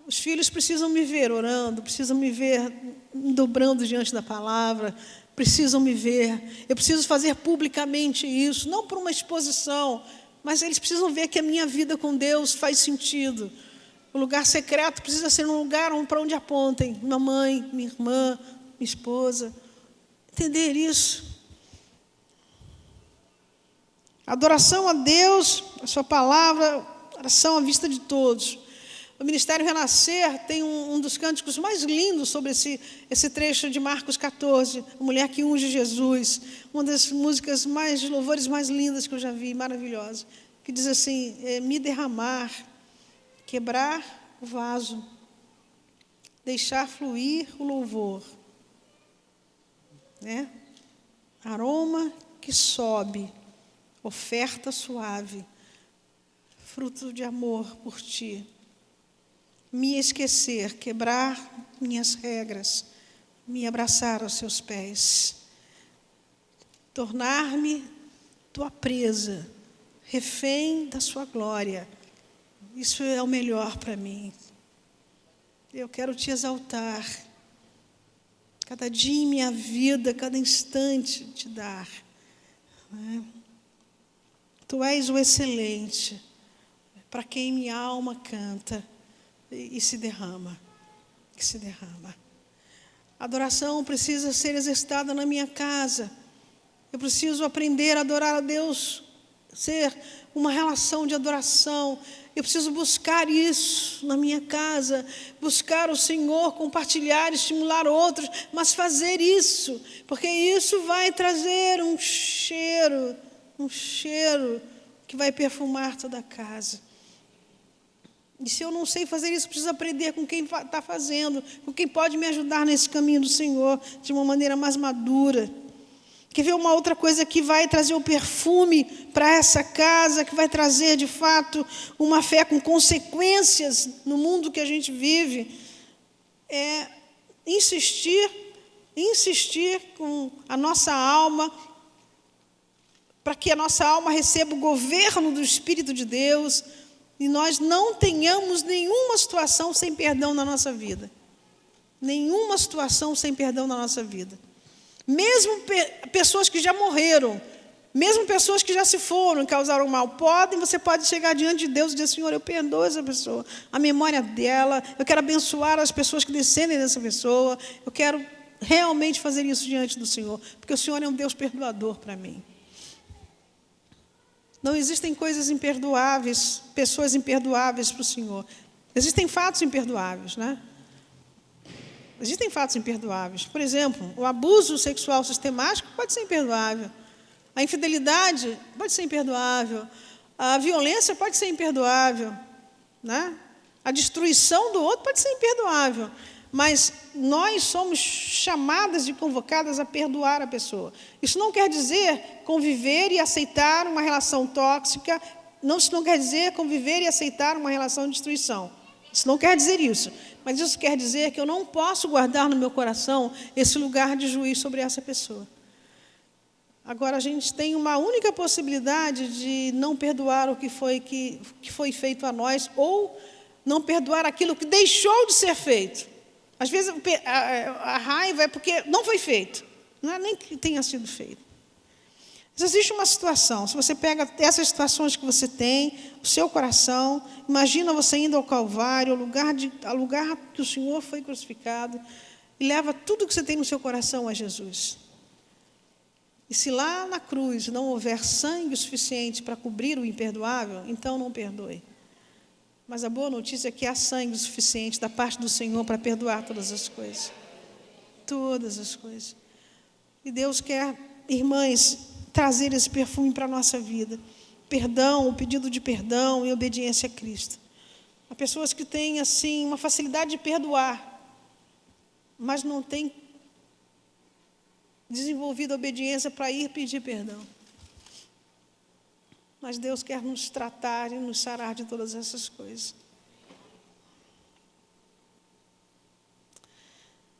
Os filhos precisam me ver orando, precisam me ver dobrando diante da palavra, precisam me ver. Eu preciso fazer publicamente isso, não por uma exposição, mas eles precisam ver que a minha vida com Deus faz sentido. O lugar secreto precisa ser um lugar para onde apontem minha mãe, minha irmã, minha esposa. Entender isso. Adoração a Deus, a sua palavra, oração à vista de todos. O Ministério Renascer tem um dos cânticos mais lindos sobre esse trecho de Marcos 14, a mulher que unge Jesus. Uma das músicas de louvores mais lindas que eu já vi, maravilhosa. Que diz assim, me derramar, quebrar o vaso, deixar fluir o louvor. Né? Aroma que sobe, oferta suave, fruto de amor por ti. Me esquecer, quebrar minhas regras, me abraçar aos seus pés. Tornar-me tua presa, refém da sua glória. Isso é o melhor para mim. Eu quero te exaltar. Cada dia em minha vida, cada instante te dar. Né? Tu és o excelente, para quem minha alma canta. E se derrama, que se derrama. A adoração precisa ser exercitada na minha casa. Eu preciso aprender a adorar a Deus, ser uma relação de adoração. Eu preciso buscar isso na minha casa, buscar o Senhor, compartilhar, estimular outros, mas fazer isso, porque isso vai trazer um cheiro que vai perfumar toda a casa. E se eu não sei fazer isso, preciso aprender com quem está fazendo, com quem pode me ajudar nesse caminho do Senhor, de uma maneira mais madura. Quer ver uma outra coisa que vai trazer o perfume para essa casa, que vai trazer, de fato, uma fé com consequências no mundo que a gente vive? É insistir com a nossa alma, para que a nossa alma receba o governo do Espírito de Deus, e nós não tenhamos nenhuma situação sem perdão na nossa vida. Nenhuma situação sem perdão na nossa vida. Mesmo pessoas que já morreram, mesmo pessoas que já se foram e causaram mal, você pode chegar diante de Deus e dizer, Senhor, eu perdoo essa pessoa, a memória dela, eu quero abençoar as pessoas que descendem dessa pessoa, eu quero realmente fazer isso diante do Senhor, porque o Senhor é um Deus perdoador para mim. Não existem coisas imperdoáveis, pessoas imperdoáveis para o Senhor. Existem fatos imperdoáveis, né? Existem fatos imperdoáveis. Por exemplo, o abuso sexual sistemático pode ser imperdoável. A infidelidade pode ser imperdoável. A violência pode ser imperdoável, né? A destruição do outro pode ser imperdoável. Mas nós somos chamadas e convocadas a perdoar a pessoa. Isso não quer dizer conviver e aceitar uma relação tóxica. Isso não quer dizer conviver e aceitar uma relação de destruição. Isso não quer dizer isso. Mas isso quer dizer que eu não posso guardar no meu coração esse lugar de juiz sobre essa pessoa. Agora, a gente tem uma única possibilidade de não perdoar o que foi feito a nós, ou não perdoar aquilo que deixou de ser feito. Às vezes, a raiva é porque não foi feito. Não é nem que tenha sido feito. Mas existe uma situação. Se você pega essas situações que você tem, o seu coração, imagina você indo ao Calvário, ao lugar que o Senhor foi crucificado, e leva tudo que você tem no seu coração a Jesus. E se lá na cruz não houver sangue o suficiente para cobrir o imperdoável, então não perdoe. Mas a boa notícia é que há sangue o suficiente da parte do Senhor para perdoar todas as coisas. Todas as coisas. E Deus quer, irmãs, trazer esse perfume para a nossa vida. Perdão, o pedido de perdão e obediência a Cristo. Há pessoas que têm, assim, uma facilidade de perdoar, mas não têm desenvolvido a obediência para ir pedir perdão. Mas Deus quer nos tratar e nos sarar de todas essas coisas.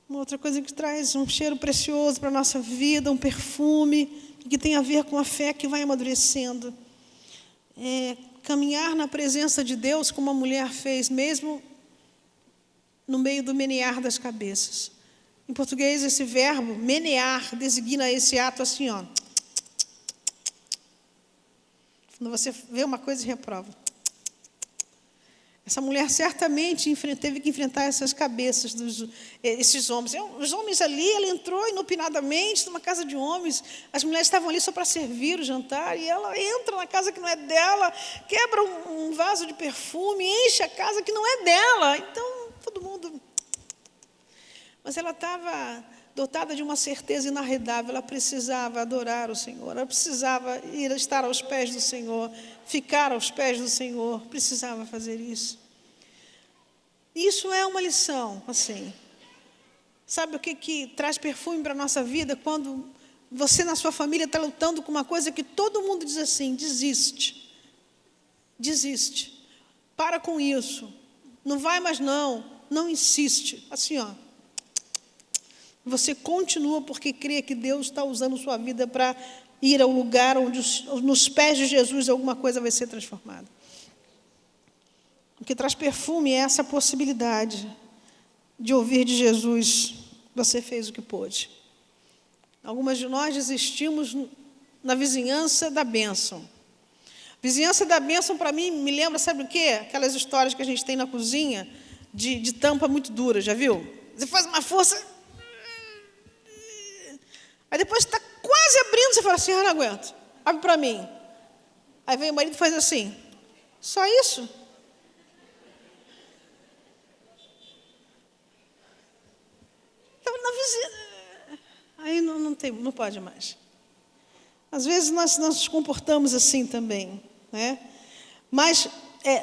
Uma outra coisa que traz um cheiro precioso para a nossa vida, um perfume, que tem a ver com a fé que vai amadurecendo. É caminhar na presença de Deus como a mulher fez, mesmo no meio do menear das cabeças. Em português, esse verbo, menear, designa esse ato assim, ó. Quando você vê uma coisa e reprova. Essa mulher certamente teve que enfrentar essas cabeças esses homens. Os homens ali, ela entrou inopinadamente numa casa de homens. As mulheres estavam ali só para servir o jantar. E ela entra na casa que não é dela, quebra um vaso de perfume, enche a casa que não é dela. Então, todo mundo... Mas ela estava dotada de uma certeza inarredável. Ela precisava adorar o Senhor. Ela precisava ir estar aos pés do Senhor, ficar aos pés do Senhor. Precisava fazer isso. Isso é uma lição, assim. Sabe o que traz perfume para a nossa vida? Quando você na sua família está lutando com uma coisa que todo mundo diz assim, desiste. Desiste. Para com isso. Não vai mais não. Não insiste. Assim, ó. Você continua porque crê que Deus está usando sua vida para ir ao lugar onde nos pés de Jesus alguma coisa vai ser transformada. O que traz perfume é essa possibilidade de ouvir de Jesus, você fez o que pôde. Algumas de nós desistimos na vizinhança da bênção. Vizinhança da bênção, para mim, me lembra, sabe o quê? Aquelas histórias que a gente tem na cozinha, de tampa muito dura, já viu? Você faz uma força... Aí depois está quase abrindo, você fala assim, eu não aguento, abre para mim. Aí vem o marido e faz assim, só isso? Então, na vizinha, aí não pode mais. Às vezes nós nos comportamos assim também, né? Mas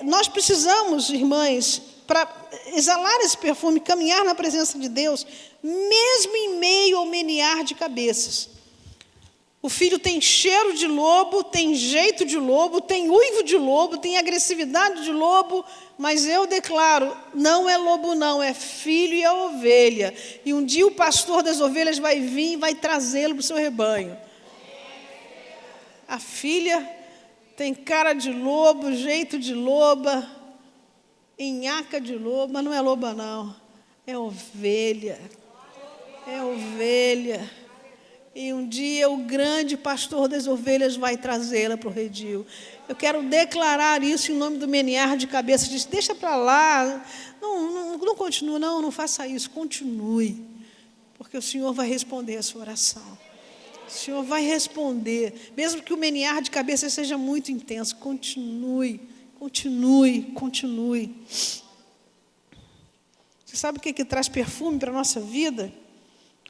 nós precisamos, irmãs, para exalar esse perfume, caminhar na presença de Deus, mesmo em meio ao menear de cabeças. O filho tem cheiro de lobo, tem jeito de lobo, tem uivo de lobo, tem agressividade de lobo, mas eu declaro, não é lobo não, é filho e é ovelha. E um dia o pastor das ovelhas vai vir e vai trazê-lo para o seu rebanho. A filha tem cara de lobo, jeito de loba, nhaca de lobo, mas não é loba não, é ovelha. É ovelha. E um dia o grande pastor das ovelhas vai trazê-la para o redil. Eu quero declarar isso em nome do menear de cabeça. Diz, deixa para lá, não continue, não faça isso, continue. Porque o Senhor vai responder a sua oração. O Senhor vai responder. Mesmo que o menear de cabeça seja muito intenso, continue, continue, continue. Você sabe o que traz perfume para a nossa vida?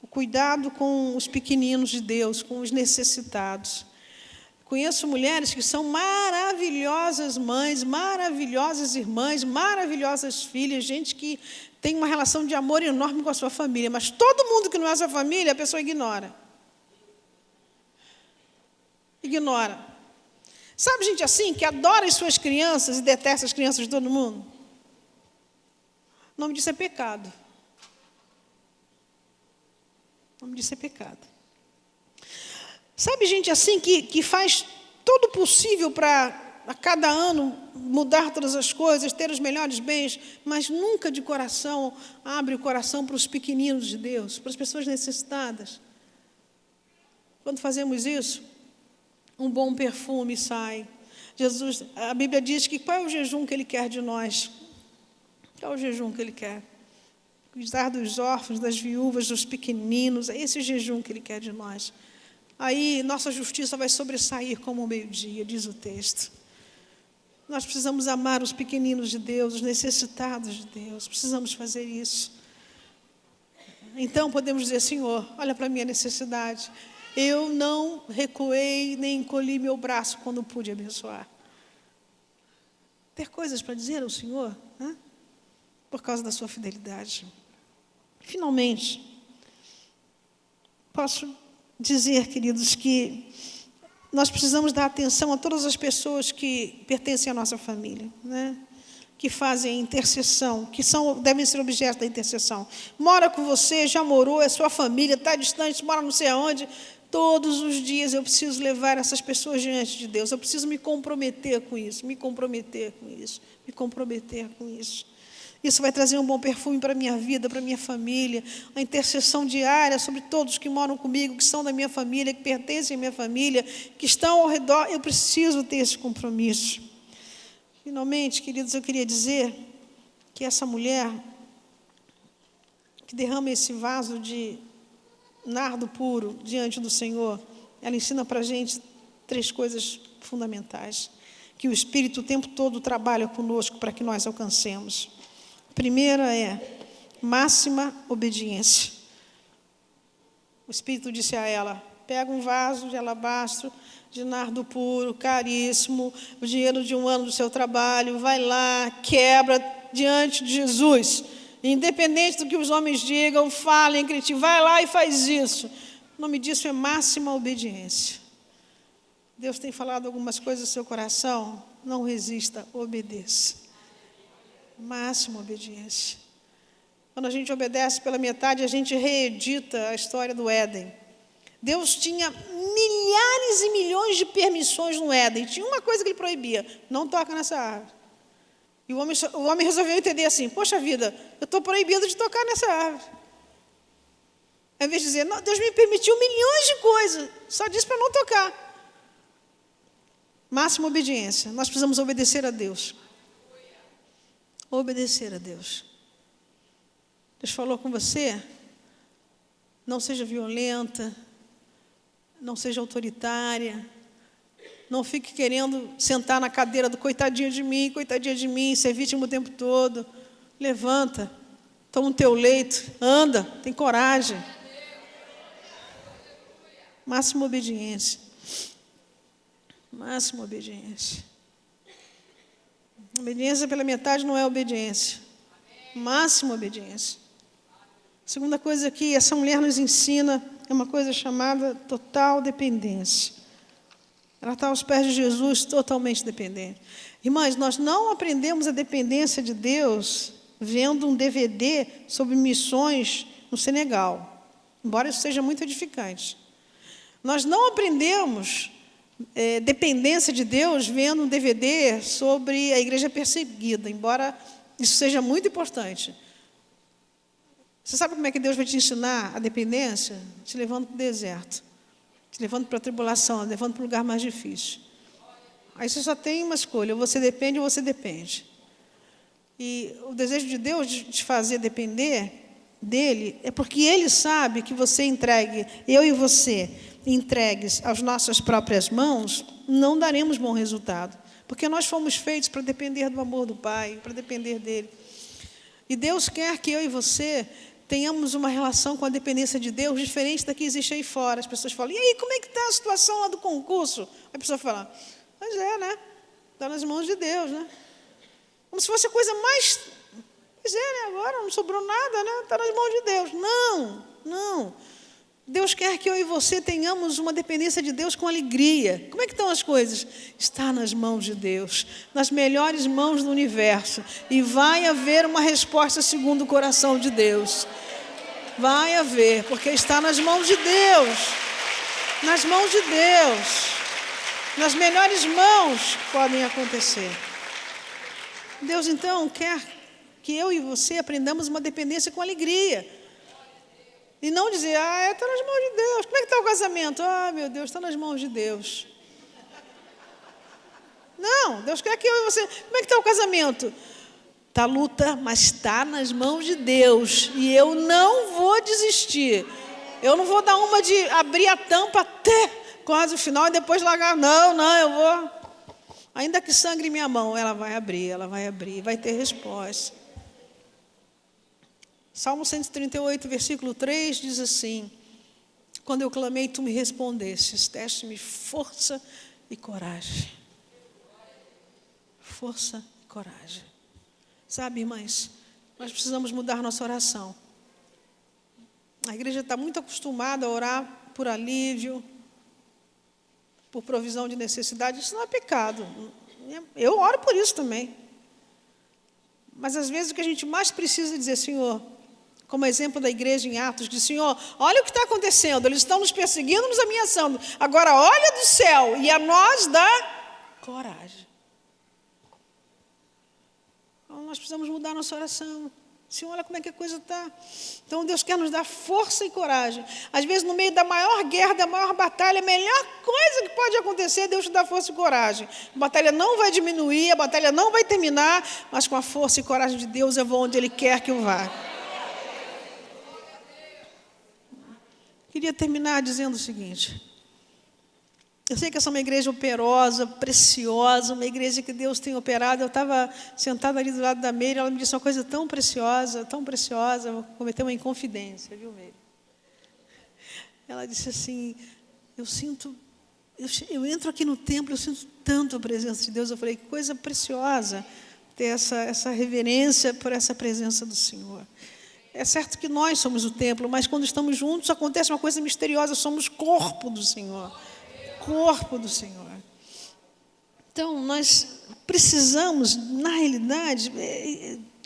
O cuidado com os pequeninos de Deus, com os necessitados. Conheço mulheres que são maravilhosas mães, maravilhosas irmãs, maravilhosas filhas, gente que tem uma relação de amor enorme com a sua família, mas todo mundo que não é sua família, a pessoa ignora. Ignora. Sabe gente assim, que adora as suas crianças e detesta as crianças de todo mundo? O nome disso é pecado. O nome disso é pecado. Sabe gente assim que faz todo o possível para a cada ano mudar todas as coisas, ter os melhores bens, mas nunca de coração abre o coração para os pequeninos de Deus, para as pessoas necessitadas. Quando fazemos isso, um bom perfume sai. Jesus, a Bíblia diz que qual é o jejum que Ele quer de nós? Qual é o jejum que Ele quer? Cuidar dos órfãos, das viúvas, dos pequeninos, é esse o jejum que Ele quer de nós. Aí nossa justiça vai sobressair como o meio-dia, diz o texto. Nós precisamos amar os pequeninos de Deus, os necessitados de Deus, precisamos fazer isso. Então podemos dizer, Senhor, olha para a minha necessidade. Eu não recuei nem encolhi meu braço quando pude abençoar. Ter coisas para dizer ao Senhor, né? Por causa da sua fidelidade. Finalmente, posso dizer, queridos, que nós precisamos dar atenção a todas as pessoas que pertencem à nossa família, né? Que fazem intercessão, que devem ser objeto da intercessão. Mora com você, já morou, é sua família, está distante, mora não sei aonde. Todos os dias eu preciso levar essas pessoas diante de Deus. Eu preciso me comprometer com isso, me comprometer com isso, me comprometer com isso. Isso vai trazer um bom perfume para a minha vida, para a minha família. A intercessão diária sobre todos que moram comigo, que são da minha família, que pertencem à minha família, que estão ao redor. Eu preciso ter esse compromisso. Finalmente, queridos, eu queria dizer que essa mulher que derrama esse vaso de nardo puro diante do Senhor, ela ensina para a gente 3 coisas fundamentais, que o Espírito o tempo todo trabalha conosco para que nós alcancemos. A primeira é máxima obediência. O Espírito disse a ela, pega um vaso de alabastro, de nardo puro, caríssimo, o dinheiro de um ano do seu trabalho, vai lá, quebra diante de Jesus. Independente do que os homens digam, falem, critiquem, vai lá e faz isso. O nome disso é máxima obediência. Deus tem falado algumas coisas no seu coração, não resista, obedeça. Máxima obediência. Quando a gente obedece pela metade, a gente reedita a história do Éden. Deus tinha milhares e milhões de permissões no Éden. Tinha uma coisa que Ele proibia, não toca nessa árvore. E o homem resolveu entender assim, poxa vida, eu estou proibido de tocar nessa árvore. Ao invés de dizer, não, Deus me permitiu milhões de coisas, só disse para não tocar. Máxima obediência, nós precisamos obedecer a Deus. Obedecer a Deus. Deus falou com você, não seja violenta, não seja autoritária, não fique querendo sentar na cadeira do coitadinho de mim, ser vítima o tempo todo. Levanta, toma o teu leito, anda, tem coragem. Máxima obediência. Máxima obediência. Obediência pela metade não é obediência. Máxima obediência. A segunda coisa que essa mulher nos ensina é uma coisa chamada total dependência. Ela está aos pés de Jesus totalmente dependente. Irmãs, nós não aprendemos a dependência de Deus vendo um DVD sobre missões no Senegal, embora isso seja muito edificante. Nós não aprendemos dependência de Deus vendo um DVD sobre a igreja perseguida, embora isso seja muito importante. Você sabe como é que Deus vai te ensinar a dependência? Te levando para o deserto. Te levando para a tribulação, te levando para o lugar mais difícil. Aí você só tem uma escolha, ou você depende ou você depende. E o desejo de Deus de te fazer depender dEle é porque Ele sabe que você entregue, eu e você, entregues às nossas próprias mãos, não daremos bom resultado. Porque nós fomos feitos para depender do amor do Pai, para depender dEle. E Deus quer que eu e você tenhamos uma relação com a dependência de Deus diferente da que existe aí fora. As pessoas falam, e aí, como é que está a situação lá do concurso? A pessoa fala, mas né? Está nas mãos de Deus, né? Como se fosse a coisa mais... Pois né? Agora não sobrou nada, né? Está nas mãos de Deus. Não. Deus quer que eu e você tenhamos uma dependência de Deus com alegria. Como é que estão as coisas? Está nas mãos de Deus, nas melhores mãos do universo. E vai haver uma resposta segundo o coração de Deus. Vai haver, porque está nas mãos de Deus. Nas mãos de Deus. Nas melhores mãos podem acontecer. Deus, então, quer que eu e você aprendamos uma dependência com alegria. E não dizer, está nas mãos de Deus. Como é que está o casamento? Meu Deus, está nas mãos de Deus. Não, Deus quer que eu e você... Como é que está o casamento? Está luta, mas está nas mãos de Deus. E eu não vou desistir. Eu não vou dar uma de abrir a tampa até quase o final e depois largar. Não, eu vou... Ainda que sangre minha mão, ela vai abrir, vai ter resposta. Salmo 138, versículo 3, diz assim, quando eu clamei, tu me respondestes, deste-me força e coragem. Força e coragem. Sabe, irmãs, nós precisamos mudar nossa oração. A igreja está muito acostumada a orar por alívio, por provisão de necessidade. Isso não é pecado. Eu oro por isso também. Mas às vezes o que a gente mais precisa é dizer, Senhor, como exemplo da igreja em Atos, diz, Senhor, olha o que está acontecendo, eles estão nos perseguindo, nos ameaçando. Agora olha do céu e a nós dá coragem. Então, nós precisamos mudar a nossa oração. Senhor, olha como é que a coisa está. Então Deus quer nos dar força e coragem. Às vezes no meio da maior guerra, da maior batalha, a melhor coisa que pode acontecer é Deus te dar força e coragem. A batalha não vai diminuir, a batalha não vai terminar, mas com a força e coragem de Deus eu vou onde Ele quer que eu vá. Queria terminar dizendo o seguinte. Eu sei que essa é uma igreja operosa, preciosa, uma igreja que Deus tem operado. Eu estava sentada ali do lado da Meire, ela me disse uma coisa tão preciosa, vou cometer uma inconfidência, viu, Meire? Ela disse assim, eu entro aqui no templo, eu sinto tanto a presença de Deus. Eu falei, que coisa preciosa ter essa reverência por essa presença do Senhor. É certo que nós somos o templo, mas quando estamos juntos acontece uma coisa misteriosa, somos corpo do Senhor. Corpo do Senhor. Então, nós precisamos, na realidade,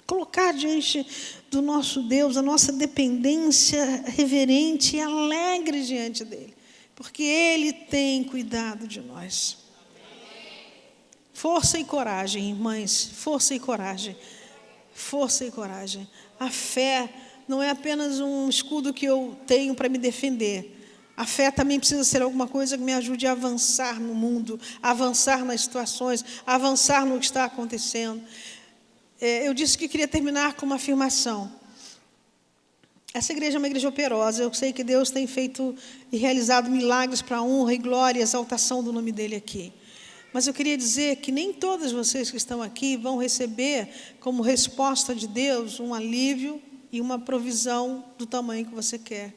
colocar diante do nosso Deus a nossa dependência reverente e alegre diante dEle, porque Ele tem cuidado de nós. Força e coragem, irmãs, força e coragem. Força e coragem. A fé não é apenas um escudo que eu tenho para me defender. A fé também precisa ser alguma coisa que me ajude a avançar no mundo, a avançar nas situações, a avançar no que está acontecendo. Eu disse que queria terminar com uma afirmação. Essa igreja é uma igreja operosa. Eu sei que Deus tem feito e realizado milagres para a honra e glória e exaltação do nome dEle aqui. Mas eu queria dizer que nem todas vocês que estão aqui vão receber como resposta de Deus um alívio e uma provisão do tamanho que você quer.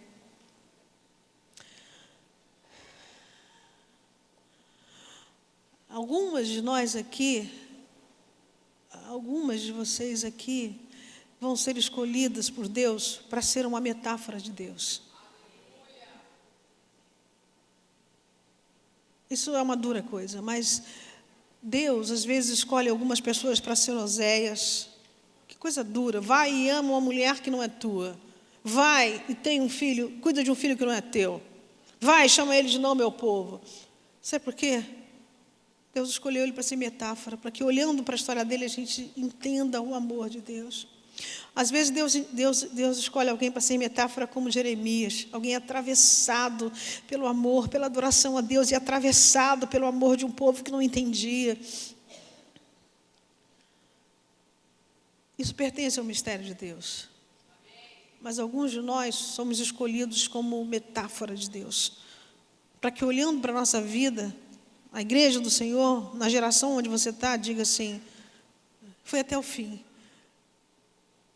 Algumas de nós aqui, algumas de vocês aqui, vão ser escolhidas por Deus para ser uma metáfora de Deus. Isso é uma dura coisa, mas Deus às vezes escolhe algumas pessoas para ser Oséias. Que coisa dura. Vai e ama uma mulher que não é tua. Vai e tem um filho, cuida de um filho que não é teu. Vai, chama ele de não meu povo. Sabe por quê? Deus escolheu ele para ser metáfora, para que olhando para a história dele a gente entenda o amor de Deus. Às vezes Deus escolhe alguém para ser metáfora como Jeremias, alguém atravessado pelo amor, pela adoração a Deus e atravessado pelo amor de um povo que não entendia. Isso pertence ao mistério de Deus. Mas alguns de nós somos escolhidos como metáfora de Deus, para que, olhando para a nossa vida, a igreja do Senhor, na geração onde você está, diga assim: foi até o fim.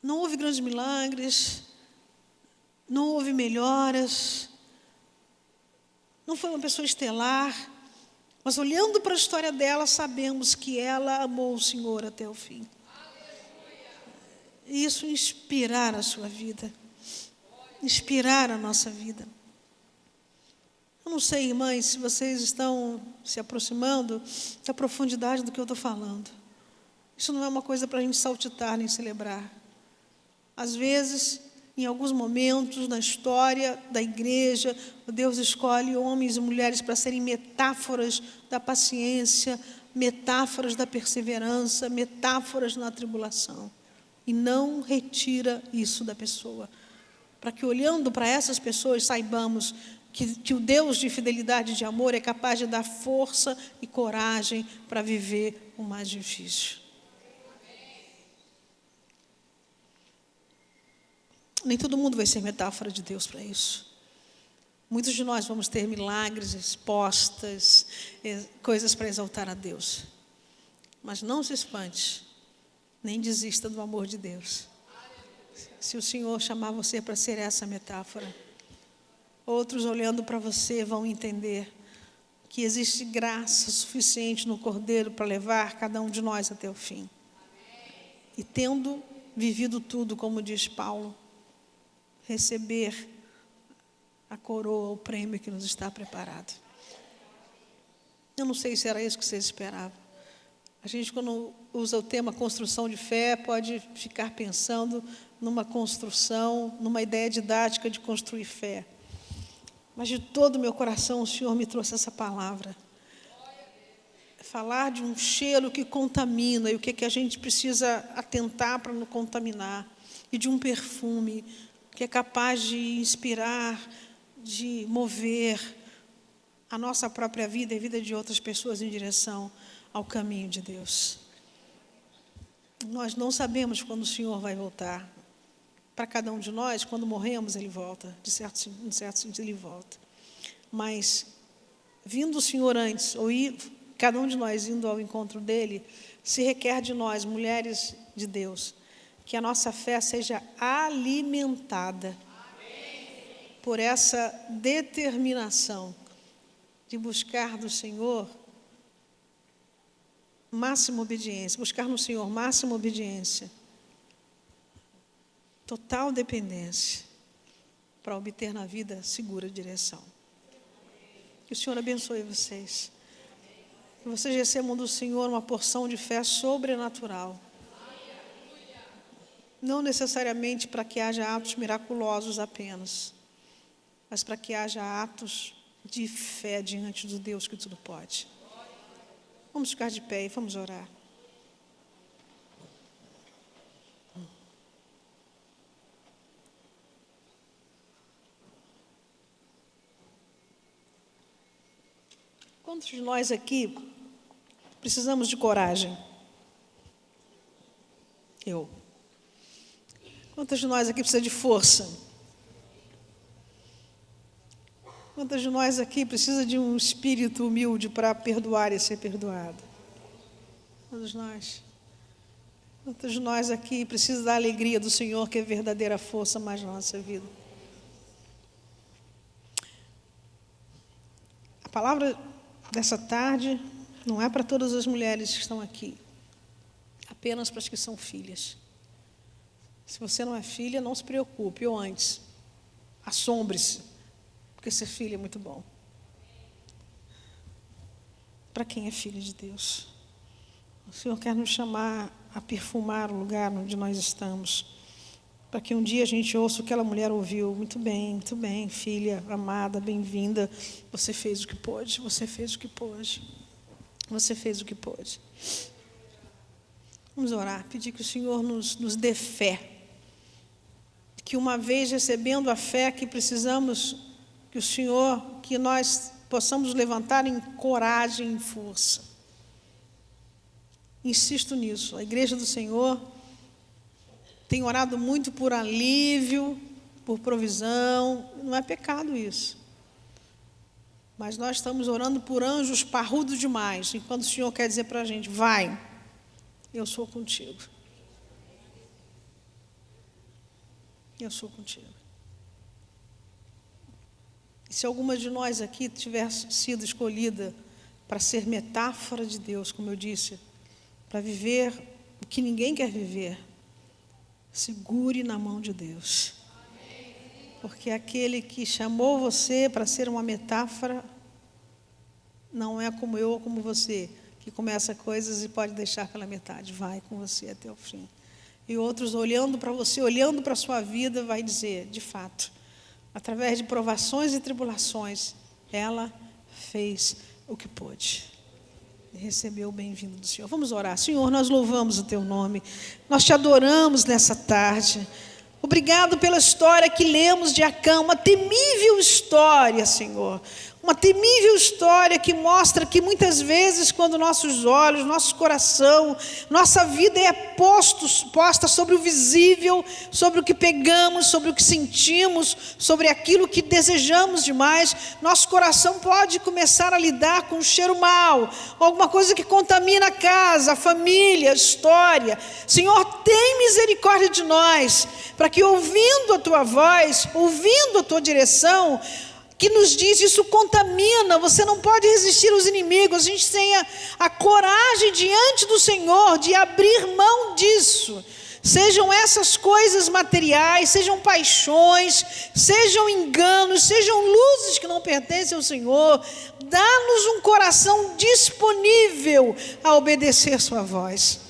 Não houve grandes milagres, não houve melhoras, não foi uma pessoa estelar, mas olhando para a história dela, sabemos que ela amou o Senhor até o fim. E isso inspirar a sua vida, inspirar a nossa vida. Eu não sei, irmãs, se vocês estão se aproximando da profundidade do que eu estou falando. Isso não é uma coisa para a gente saltitar nem celebrar. Às vezes, em alguns momentos na história da igreja, Deus escolhe homens e mulheres para serem metáforas da paciência, metáforas da perseverança, metáforas na tribulação. E não retira isso da pessoa. Para que, olhando para essas pessoas, saibamos que o Deus de fidelidade e de amor é capaz de dar força e coragem para viver o mais difícil. Nem todo mundo vai ser metáfora de Deus para isso. Muitos de nós vamos ter milagres, respostas, coisas para exaltar a Deus. Mas não se espante, nem desista do amor de Deus. Se o Senhor chamar você para ser essa metáfora, outros olhando para você vão entender que existe graça suficiente no Cordeiro para levar cada um de nós até o fim. E tendo vivido tudo, como diz Paulo, receber a coroa, o prêmio que nos está preparado. Eu não sei se era isso que vocês esperavam. A gente, quando usa o tema construção de fé, pode ficar pensando numa construção, numa ideia didática de construir fé. Mas de todo o meu coração o Senhor me trouxe essa palavra. Falar de um cheiro que contamina e o que a gente precisa atentar para não contaminar. E de um perfume que é capaz de inspirar, de mover a nossa própria vida e a vida de outras pessoas em direção ao caminho de Deus. Nós não sabemos quando o Senhor vai voltar. Para cada um de nós, quando morremos, Ele volta. De certo sentido, Ele volta. Mas, vindo o Senhor antes, ou cada um de nós indo ao encontro dEle, se requer de nós, mulheres de Deus, que a nossa fé seja alimentada por essa determinação de buscar do Senhor máxima obediência, buscar no Senhor máxima obediência, total dependência, para obter na vida segura direção. Que o Senhor abençoe vocês. Que vocês recebam do Senhor uma porção de fé sobrenatural. Não necessariamente para que haja atos miraculosos apenas, mas para que haja atos de fé diante do Deus que tudo pode. Vamos ficar de pé e vamos orar. Quantos de nós aqui precisamos de coragem? Eu. Quantos de nós aqui precisam de força? Quantos de nós aqui precisam de um espírito humilde para perdoar e ser perdoado? Todos nós. Quantos de nós aqui precisam da alegria do Senhor, que é verdadeira força mais na nossa vida? A palavra dessa tarde não é para todas as mulheres que estão aqui, apenas para as que são filhas. Se você não é filha, não se preocupe, ou antes, assombre-se, porque ser filha é muito bom. Para quem é filho de Deus, o Senhor quer nos chamar a perfumar o lugar onde nós estamos, para que um dia a gente ouça o que aquela mulher ouviu. Muito bem, filha amada, bem-vinda. Você fez o que pôde, você fez o que pôde. Você fez o que pôde. Vamos orar, pedir que o Senhor nos dê fé. Que uma vez recebendo a fé que precisamos, que o Senhor, que nós possamos levantar em coragem, em força. Insisto nisso, a igreja do Senhor tem orado muito por alívio, por provisão. Não é pecado isso. Mas nós estamos orando por anjos parrudos demais. Enquanto o Senhor quer dizer para a gente, vai, eu sou contigo. Eu sou contigo. E se alguma de nós aqui tiver sido escolhida para ser metáfora de Deus, como eu disse, para viver o que ninguém quer viver, segure na mão de Deus. Porque aquele que chamou você para ser uma metáfora não é como eu ou como você, que começa coisas e pode deixar pela metade. Vai com você até o fim. E outros olhando para você, olhando para a sua vida, vai dizer, de fato, através de provações e tribulações, ela fez o que pôde. E recebeu o bem-vindo do Senhor. Vamos orar. Senhor, nós louvamos o Teu nome. Nós Te adoramos nessa tarde. Obrigado pela história que lemos de Acã, uma temível história, Senhor. Uma temível história que mostra que muitas vezes, quando nossos olhos, nosso coração, nossa vida é posta sobre o visível, sobre o que pegamos, sobre o que sentimos, sobre aquilo que desejamos demais, nosso coração pode começar a lidar com um cheiro mau, alguma coisa que contamina a casa, a família, a história. Senhor, tem misericórdia de nós, para que ouvindo a Tua voz, ouvindo a Tua direção, que nos diz, isso contamina, você não pode resistir aos inimigos, a gente tenha a coragem diante do Senhor de abrir mão disso. Sejam essas coisas materiais, sejam paixões, sejam enganos, sejam luzes que não pertencem ao Senhor. Dá-nos um coração disponível a obedecer sua voz.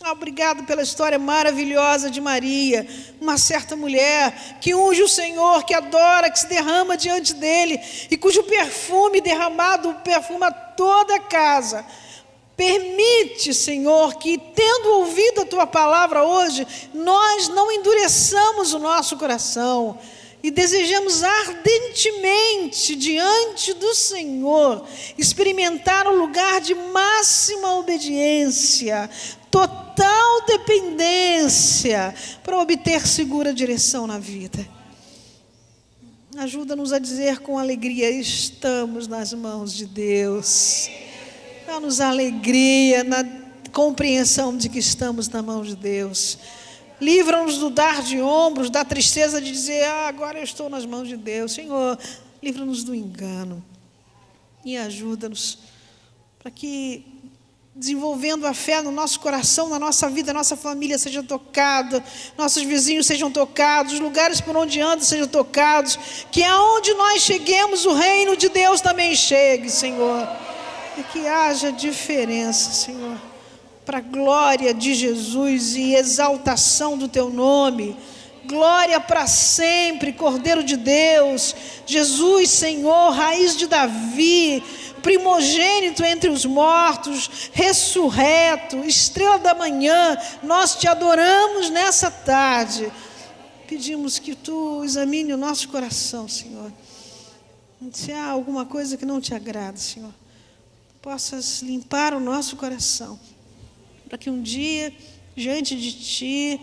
Obrigado pela história maravilhosa de Maria, uma certa mulher que unge o Senhor, que adora, que se derrama diante dele e cujo perfume derramado perfuma toda a casa. Permite, Senhor, que tendo ouvido a Tua palavra hoje, nós não endureçamos o nosso coração e desejamos ardentemente diante do Senhor experimentar um lugar de máxima obediência, total dependência, para obter segura direção na vida. Ajuda-nos a dizer com alegria, estamos nas mãos de Deus. Dá-nos alegria na compreensão de que estamos na mão de Deus. Livra-nos do dar de ombros, da tristeza de dizer, agora eu estou nas mãos de Deus. Senhor, livra-nos do engano e ajuda-nos para que, desenvolvendo a fé no nosso coração, na nossa vida, nossa família seja tocada, nossos vizinhos sejam tocados, os lugares por onde andam sejam tocados, que aonde nós cheguemos, o reino de Deus também chegue, Senhor. E que haja diferença, Senhor, para a glória de Jesus e exaltação do Teu nome. Glória para sempre, Cordeiro de Deus, Jesus, Senhor, raiz de Davi, primogênito entre os mortos, ressurreto, estrela da manhã, nós Te adoramos nessa tarde. Pedimos que Tu examine o nosso coração, Senhor. Se há alguma coisa que não Te agrada, Senhor, possas limpar o nosso coração, para que um dia, diante de Ti,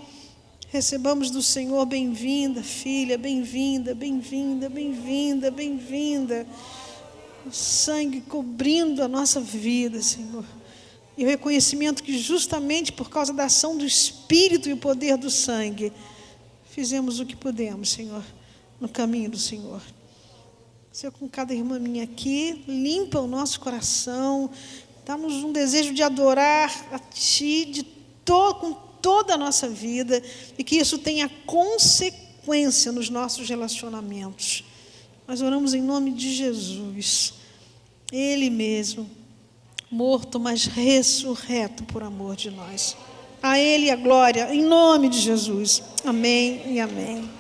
recebamos do Senhor, bem-vinda, filha, bem-vinda, bem-vinda, bem-vinda, bem-vinda. O sangue cobrindo a nossa vida, Senhor. E o reconhecimento que justamente por causa da ação do Espírito e o poder do sangue, fizemos o que pudemos, Senhor, no caminho do Senhor. Senhor, com cada irmã minha aqui, limpa o nosso coração, dá-nos um desejo de adorar a Ti com toda a nossa vida e que isso tenha consequência nos nossos relacionamentos. Nós oramos em nome de Jesus, Ele mesmo, morto, mas ressurreto por amor de nós. A Ele a glória, em nome de Jesus. Amém e amém.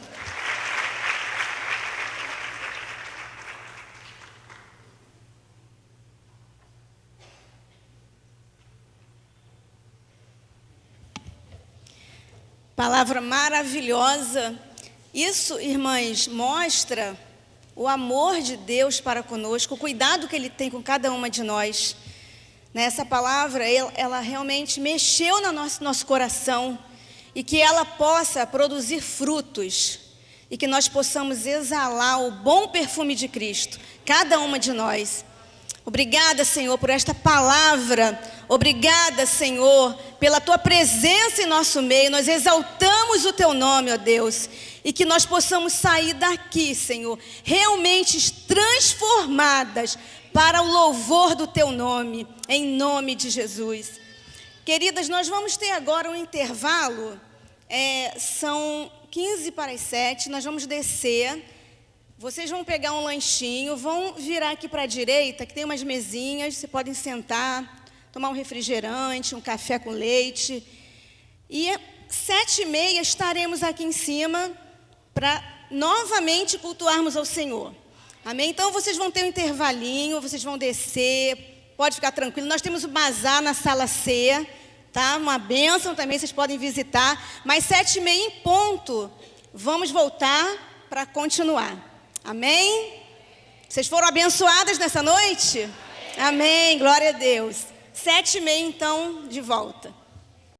Palavra maravilhosa. Isso, irmãs, mostra o amor de Deus para conosco, o cuidado que Ele tem com cada uma de nós. Essa palavra, ela realmente mexeu no nosso coração e que ela possa produzir frutos. e que nós possamos exalar o bom perfume de Cristo, cada uma de nós. Obrigada, Senhor, por esta palavra. Obrigada, Senhor, pela Tua presença em nosso meio. Nós exaltamos o Teu nome, ó Deus. E que nós possamos sair daqui, Senhor, realmente transformadas para o louvor do Teu nome, em nome de Jesus. Queridas, nós vamos ter agora um intervalo. São 15 para as 7, nós vamos descer. Vocês vão pegar um lanchinho, vão virar aqui para a direita, que tem umas mesinhas, vocês podem sentar, tomar um refrigerante, um café com leite. E 7h30 estaremos aqui em cima para novamente cultuarmos ao Senhor. Amém? Então vocês vão ter um intervalinho, vocês vão descer, pode ficar tranquilo. Nós temos o bazar na sala C, tá? Uma bênção também, vocês podem visitar. Mas 7h30 em ponto, vamos voltar para continuar. Amém? Vocês foram abençoadas nessa noite? Amém. Glória a Deus. 7h30 então, de volta.